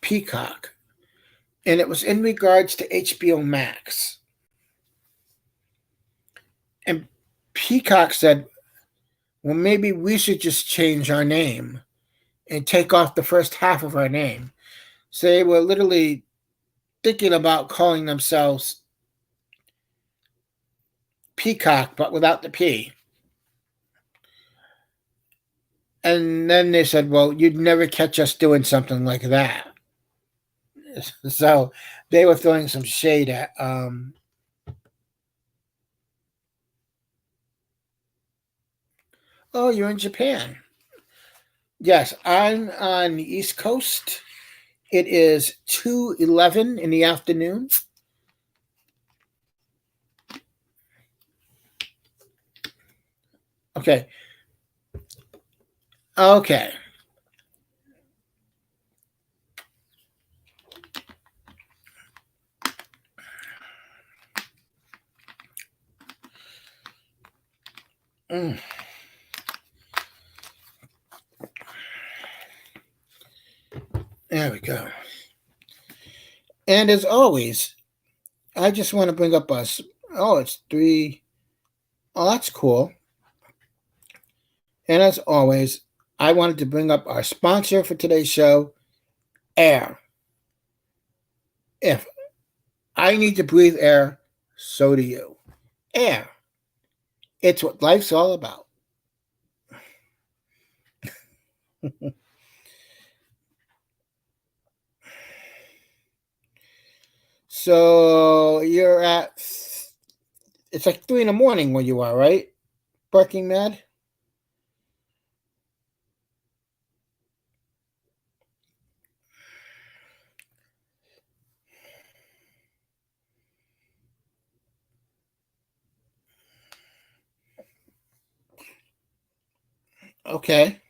Peacock, and it was in regards to HBO Max. And Peacock said, well, maybe we should just change our name and take off the first half of our name. So they were literally thinking about calling themselves Peacock, but without the P. And then they said, well, you'd never catch us doing something like that. So they were throwing some shade at. Oh, you're in Japan. Yes, I'm on the East Coast. It is 2:11 in the afternoon. Okay. Okay. Mm, there we go. And as always, I just want to bring up us. Oh, it's three. Oh, that's cool. And as always, I wanted to bring up our sponsor for today's show, Air. If I need to breathe air, so do you. Air. It's what life's all about. So you're at. It's like 3 in the morning where you are, right? Barking Mad. Okay.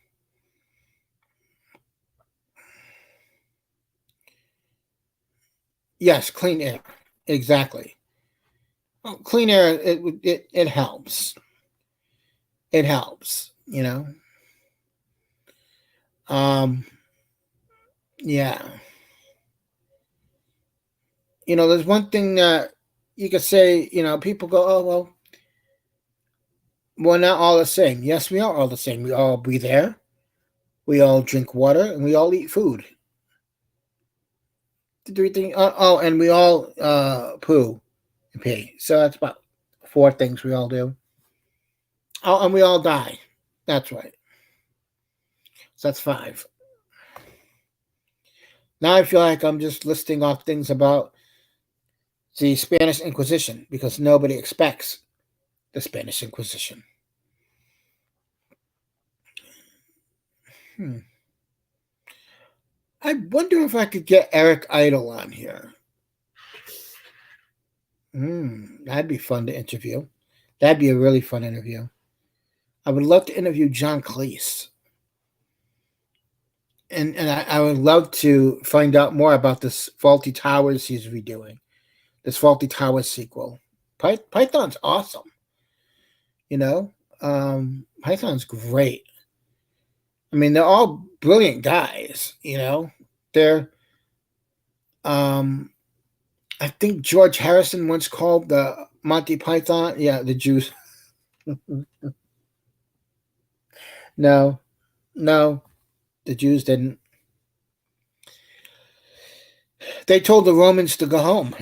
Yes, clean air. Exactly. Well, clean air. It helps. It helps. Um. Yeah. There's one thing that you could say. People go, "Oh well, we're not all the same." Yes, we are all the same. We all breathe air. We all drink water, and we all eat food. The three things. Oh, and we all poo and pee. So that's about four things we all do. Oh, and we all die. That's right. So that's five. Now I feel like I'm just listing off things about the Spanish Inquisition because nobody expects the Spanish Inquisition. Hmm. I wonder if I could get Eric Idle on here. That'd be fun to interview. That'd be a really fun interview. I would love to interview John Cleese. And I would love to find out more about this Faulty Towers he's redoing. This Faulty Towers sequel. Python's awesome. You know, Python's great. I mean, they're all brilliant guys. They're. Um, I think George Harrison once called the Monty Python. Yeah, the Jews. No, no, the Jews didn't. They told the Romans to go home.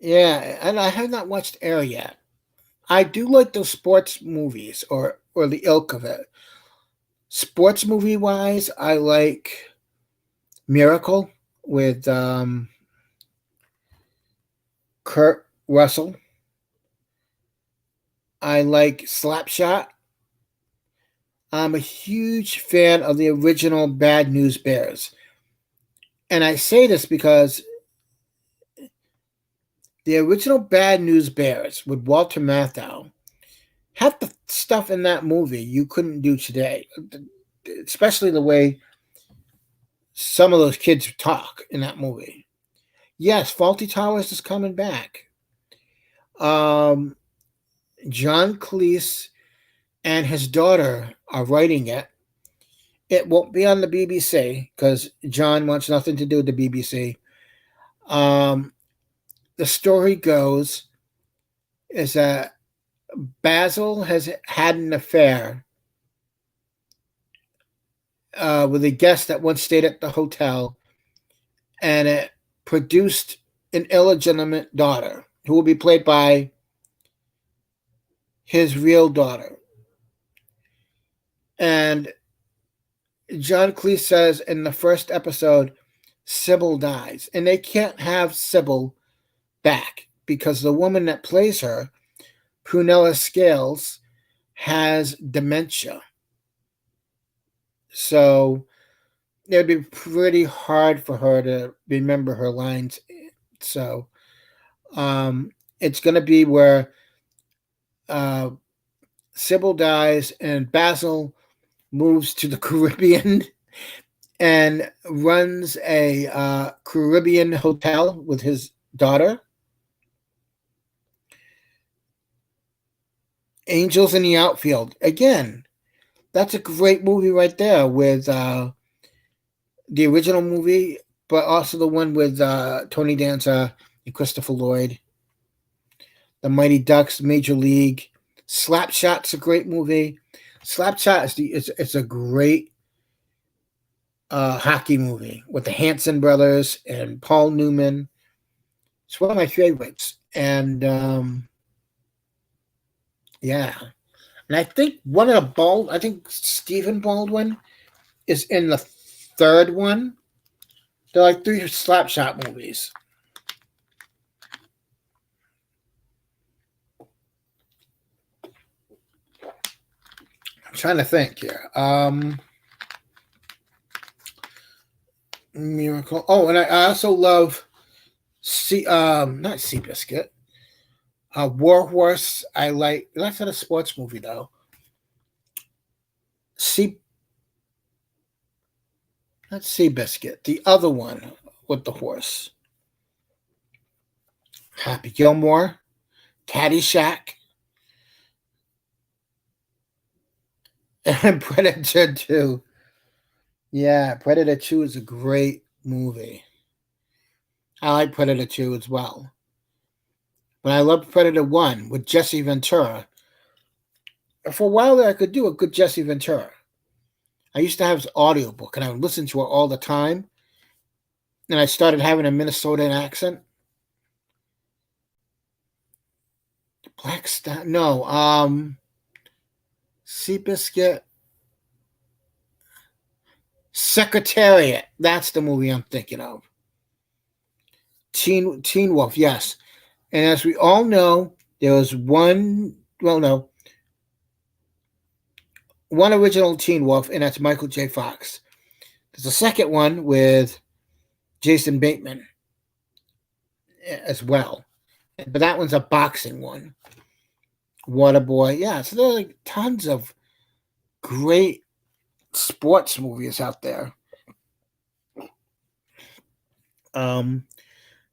Yeah, and I have not watched Air yet. I do like those sports movies or the ilk of it. Sports movie wise, I like Miracle with Kurt Russell. I like Slapshot. I'm a huge fan of the original Bad News Bears. And I say this because the original Bad News Bears with Walter Matthau had the stuff in that movie you couldn't do today, especially the way some of those kids talk in that movie. Yes, Faulty Towers is coming back. Um, John Cleese and his daughter are writing it. It won't be on the BBC because John wants nothing to do with the BBC. Um, the story goes is that Basil has had an affair with a guest that once stayed at the hotel, and it produced an illegitimate daughter who will be played by his real daughter. And John Cleese says in the first episode, Sybil dies. And they can't have Sybil back because the woman that plays her, Prunella Scales, has dementia. So it would be pretty hard for her to remember her lines. So it's going to be where uh, Sybil dies and Basil moves to the Caribbean and runs a Caribbean hotel with his daughter. Angels in the Outfield. Again, that's a great movie right there with the original movie, but also the one with Tony Danza and Christopher Lloyd. The Mighty Ducks, Major League. Slapshot's a great movie. Slapshot is a great hockey movie with the Hanson brothers and Paul Newman. It's one of my favorites. And yeah. And I think I think Stephen Baldwin is in the third one. They're like 3 Slapshot movies. I'm trying to think here. Miracle. Oh, and I also love not Seabiscuit. War Horse. I like. That's not a sports movie though. Not Seabiscuit. The other one with the horse. Happy Gilmore. Caddyshack. And Predator 2. Yeah, Predator 2 is a great movie. I like Predator 2 as well. But I love Predator 1 with Jesse Ventura. For a while there, I could do a good Jesse Ventura. I used to have his audiobook, and I would listen to it all the time. And I started having a Minnesotan accent. Black Star? No. Seabiscuit. Secretariat. That's the movie I'm thinking of. Teen Wolf, yes. And as we all know, there was one original Teen Wolf, and that's Michael J. Fox. There's a second one with Jason Bateman as well. But that one's a boxing one. Waterboy. Yeah, so there are like tons of great sports movies out there.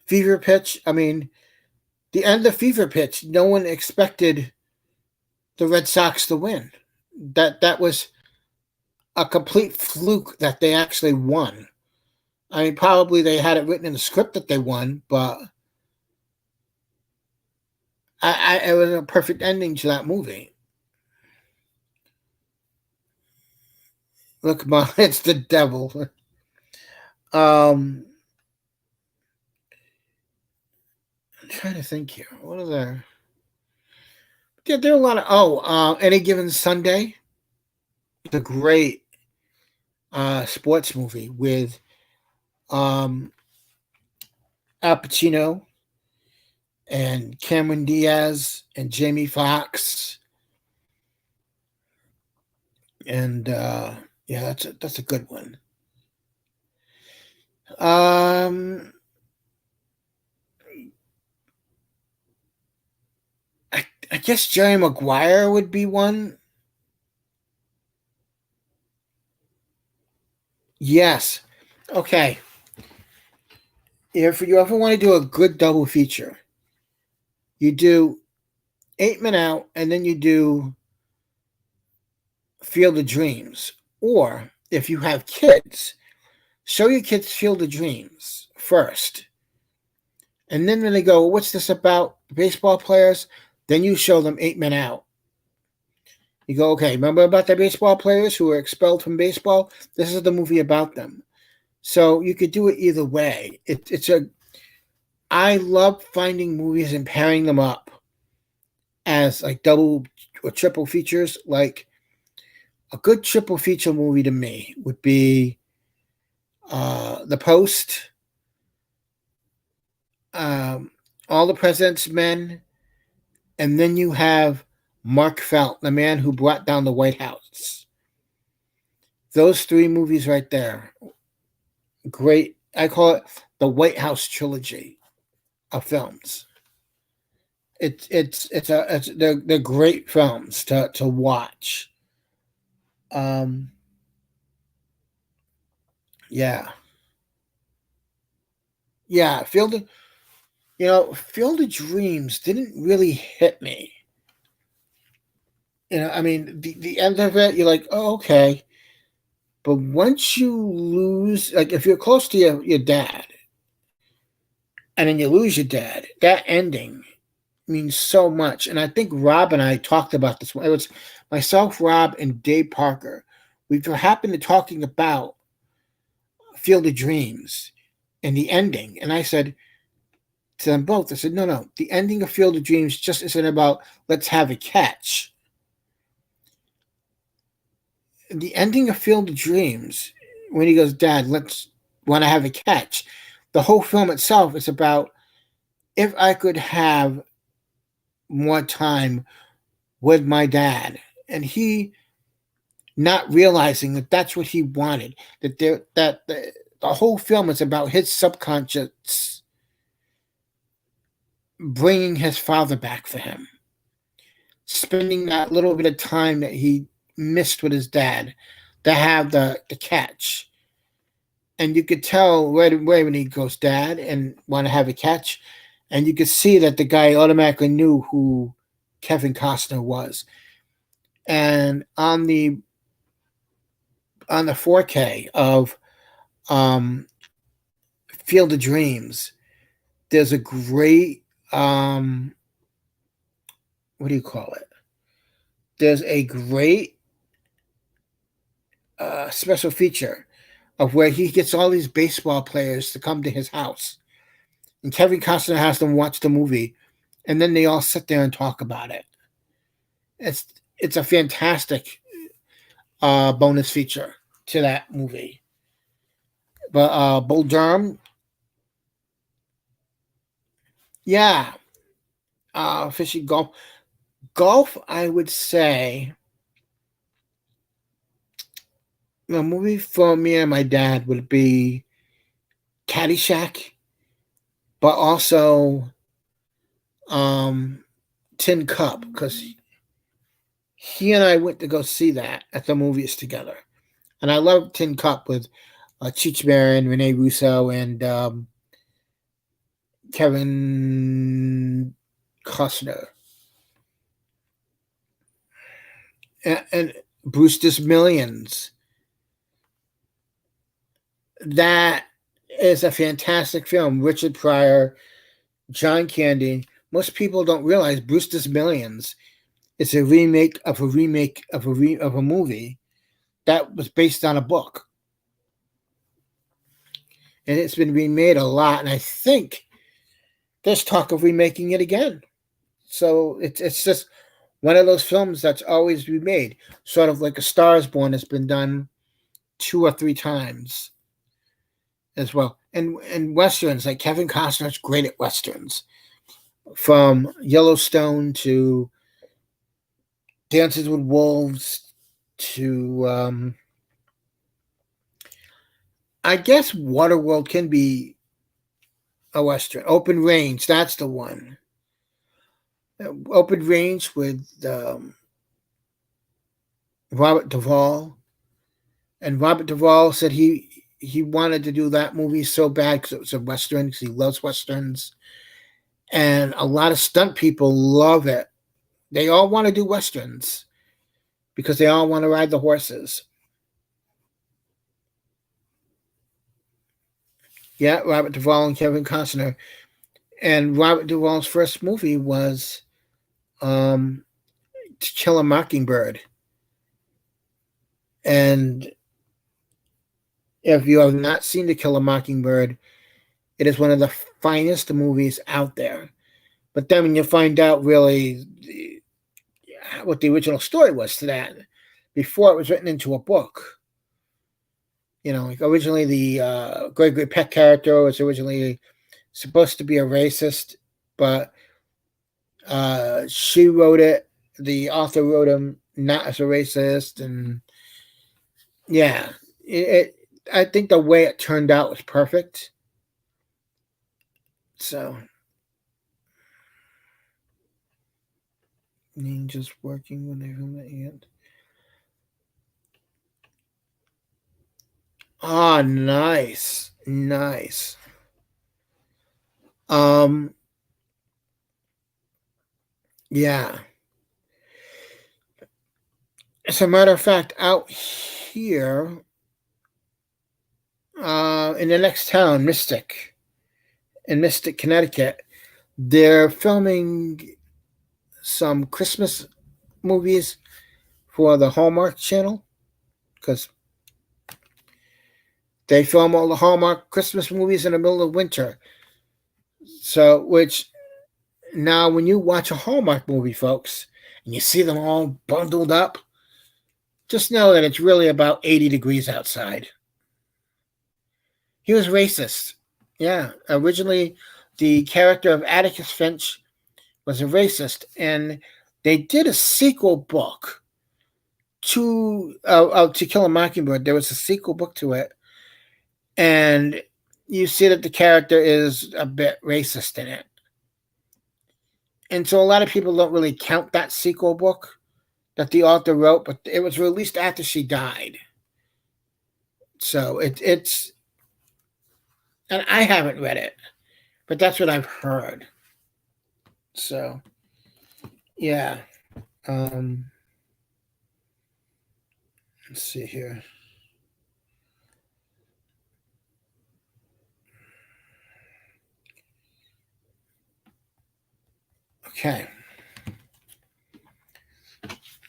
Fever Pitch. I mean, the end of Fever Pitch, no one expected the Red Sox to win. That was a complete fluke that they actually won. I mean, probably they had it written in the script that they won, but it was a perfect ending to that movie. Look, Mom, it's the devil. I'm trying to think here. What are there? Yeah, there are a lot of Any Given Sunday. It's a great sports movie with Al Pacino and Cameron Diaz and Jamie Foxx. And yeah, that's a good one. I guess Jerry Maguire would be one. Yes. Okay. If you ever want to do a good double feature, you do 8 Men Out, and then you do Field of Dreams. Or if you have kids, show your kids Field of Dreams first. And then when they go, what's this about? Baseball players? Then you show them 8 Men Out. You go, okay, remember about the baseball players who were expelled from baseball? This is the movie about them. So you could do it either way. I love finding movies and pairing them up as like double or triple features. Like A good triple feature movie to me would be The Post, um, All the President's Men, and then you have Mark Felt, the man who brought down the White House. Those three movies right there, great. I call it the White House trilogy of films. They're great films to watch. Um, yeah, yeah. Field of Dreams didn't really hit me. I mean, the end of it, you're like, oh, okay. But once you lose, like, if you're close to your dad, and then you lose your dad, that ending means so much. And I think Rob and I talked about this. It was myself, Rob, and Dave Parker. We happened to talking about Field of Dreams and the ending. And I said to them both, I said, no, no, the ending of Field of Dreams just isn't about let's have a catch. The ending of Field of Dreams, when he goes, Dad, let's want to have a catch. The whole film itself is about if I could have more time with my dad, and he not realizing that that's what he wanted. The whole film is about his subconscious bringing his father back for him, spending that little bit of time that he missed with his dad to have the catch. And you could tell right away when he goes, Dad, and want to have a catch. And you could see that the guy automatically knew who Kevin Costner was. And on the 4K of um, Field of Dreams, there's a great what do you call it? There's a great special feature of where he gets all these baseball players to come to his house, and Kevin Costner has them watch the movie, and then they all sit there and talk about it. It's it's a fantastic bonus feature to that movie. But Bull Durham, yeah, fishing golf. I would say the movie for me and my dad would be Caddyshack, but also um, Tin Cup because he and I went to go see that at the movies together, and I love Tin Cup with Cheech Marin, Rene Russo, and Kevin Costner, and Brewster's Millions. That is a fantastic film. Richard Pryor, John Candy. Most people don't realize Brewster's Millions is a remake of a remake of a movie that was based on a book, and it's been remade a lot. And I think there's talk of remaking it again. So it's just one of those films that's always remade, sort of like A Star Is Born has been done 2 or 3 times as well. And westerns, like Kevin Costner's great at westerns, from Yellowstone to Dances with Wolves to I guess Waterworld can be a western. Open Range, that's the one. Open Range with Robert Duvall, and Robert Duvall said he wanted to do that movie so bad because it was a western because he loves westerns, and a lot of stunt people love it. They all want to do westerns because they all want to ride the horses. Yeah, Robert Duvall and Kevin Costner. And Robert Duvall's first movie was To Kill a Mockingbird. And if you have not seen To Kill a Mockingbird, it is one of the finest movies out there. But then when you find out really what the original story was to that, before it was written into a book. Like originally the Gregory Peck character was originally supposed to be a racist, but she wrote it. The author wrote him not as a racist, and yeah, I think the way it turned out was perfect. So, just working when they film the end. Ah, nice. Yeah. As a matter of fact, out here, in the next town, in Mystic, Connecticut, they're filming some Christmas movies for the Hallmark Channel because they film all the Hallmark Christmas movies in the middle of winter. So, which now when you watch a Hallmark movie, folks, and you see them all bundled up, just know that it's really about 80 degrees outside. He was racist. Yeah. Originally, the character of Atticus Finch was a racist, and they did a sequel book to Kill a Mockingbird. There was a sequel book to it, and you see that the character is a bit racist in it. And so a lot of people don't really count that sequel book that the author wrote, but it was released after she died. So it's, and I haven't read it, but that's what I've heard. So, yeah. Let's see here. Okay.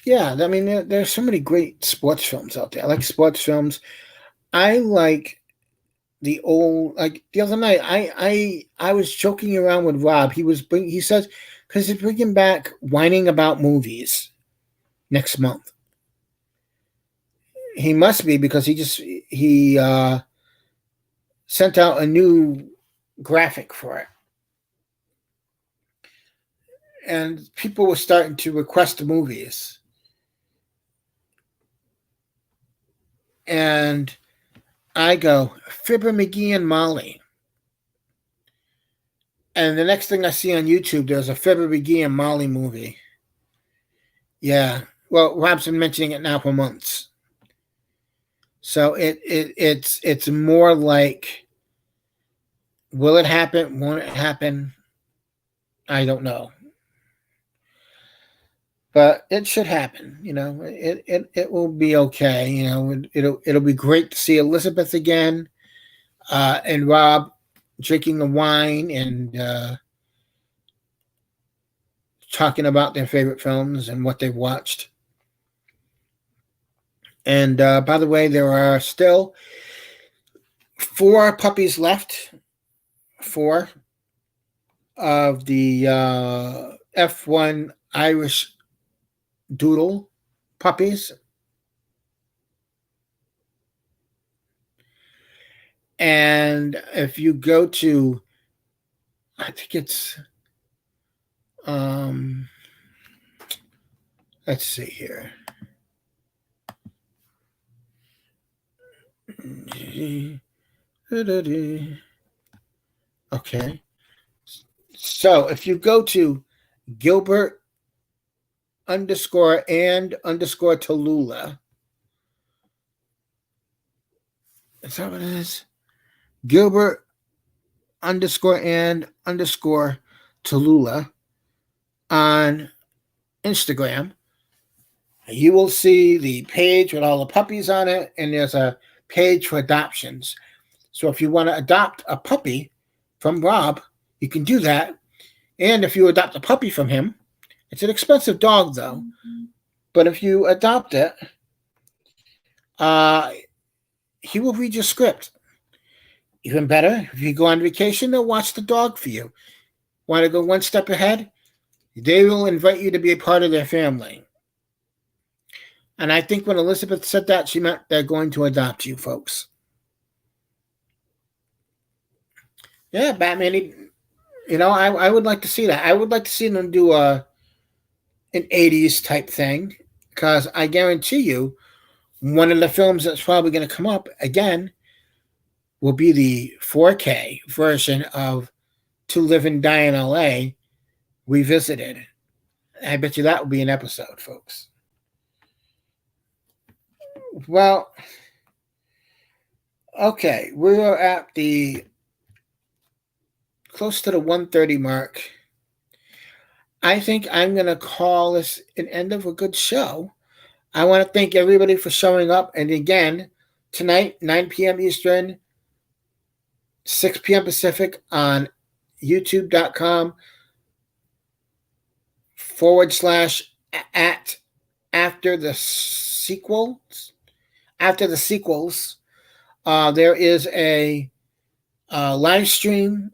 Yeah, I mean, there's so many great sports films out there. I like sports films. I like the old, like the other night. I was joking around with Rob. He says because he's bringing back Whining About Movies next month. He must be because he sent out a new graphic for it, and people were starting to request the movies. And I go, Fibber McGee and Molly. And the next thing I see on YouTube, there's a Fibber McGee and Molly movie. Yeah. Well, Rob's been mentioning it now for months. So it's more like, will it happen? Won't it happen? I don't know. But it should happen. It will be okay. It'll be great to see Elizabeth again, and Rob drinking the wine and talking about their favorite films and what they've watched. And by the way, there are still 4 puppies left. 4 of the F1 Irish Doodle puppies. And if you go to, I think it's, let's see here. Okay. So if you go to Gilbert _and _Tallulah, is that what it is? Gilbert _and _Tallulah on Instagram, you will see the page with all the puppies on it, and there's a page for adoptions. So if you want to adopt a puppy from Rob, you can do that. And if you adopt a puppy from him, it's an expensive dog though, but if you adopt it, he will read your script. Even better, if you go on vacation, they'll watch the dog for you. Want to go one step ahead? They will invite you to be a part of their family. And I think when Elizabeth said that, she meant they're going to adopt you, folks. Yeah, Batman. I would like to see that. I would like to see them do an 80s type thing, because I guarantee you, one of the films that's probably going to come up again will be the 4K version of To Live and Die in LA revisited. I bet you that will be an episode, folks. Well, okay, we're at the close to the 1:30 mark. I think I'm going to call this an end of a good show. I want to thank everybody for showing up. And again, tonight, 9 p.m. Eastern, 6 p.m. Pacific on youtube.com/at after the sequels. After the sequels, there is a live stream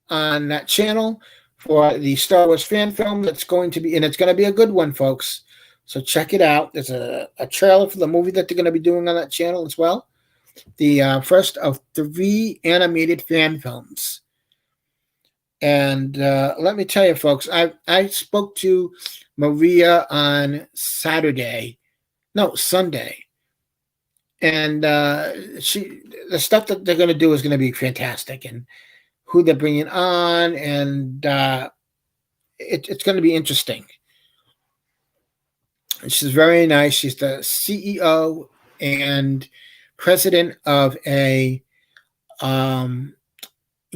on that channel for the Star Wars fan film that's going to be, and it's going to be a good one, folks. So check it out. There's a trailer for the movie that they're going to be doing on that channel as well. The first of 3 animated fan films. And let me tell you, folks, I spoke to Maria on Sunday. And the stuff that they're going to do is going to be fantastic. And who they're bringing on, and it's going to be interesting. She's very nice. She's the CEO and president of a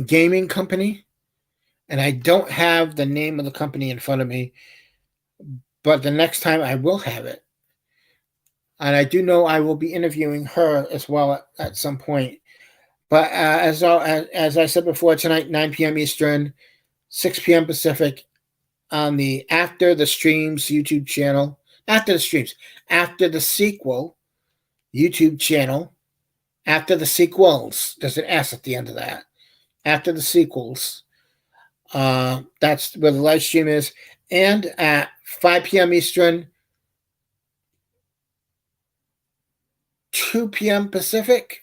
gaming company, and I don't have the name of the company in front of me, but the next time I will have it. And I do know I will be interviewing her as well at some point. But as I said before, tonight, 9 p.m. Eastern, 6 p.m. Pacific, on the After the Streams YouTube channel. After the Streams. After the Sequel YouTube channel. After the Sequels. There's an S at the end of that. After the Sequels. That's where the live stream is. And at 5 p.m. Eastern, 2 p.m. Pacific,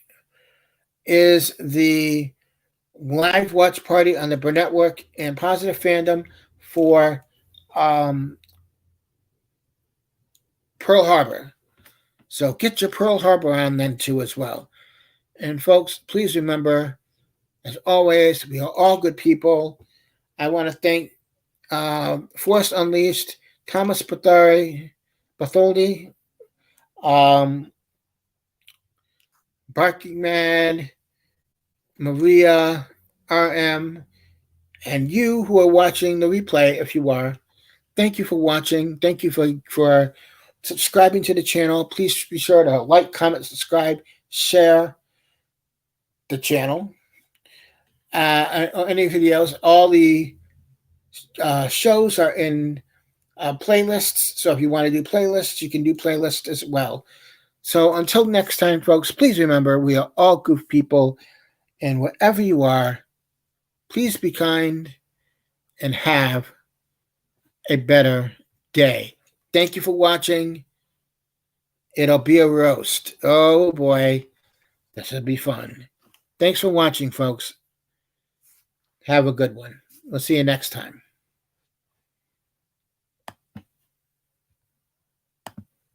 is the live watch party on the Burnett Network and Positive Fandom for Pearl Harbor. So get your Pearl Harbor on then too as well. And folks, please remember, as always, we are all good people. I want to thank Force Unleashed, Thomas Batholdi, Barking Man, Maria, RM, and you who are watching the replay, if you are. Thank you for watching. Thank you for subscribing to the channel. Please be sure to like, comment, subscribe, share the channel. Any videos, all the shows are in playlists. So if you want to do playlists, you can do playlists as well. So until next time, folks, please remember we are all goof people. And wherever you are, please be kind and have a better day. Thank you for watching. It'll be a roast. Oh boy, this will be fun. Thanks for watching, folks. Have a good one. We'll see you next time.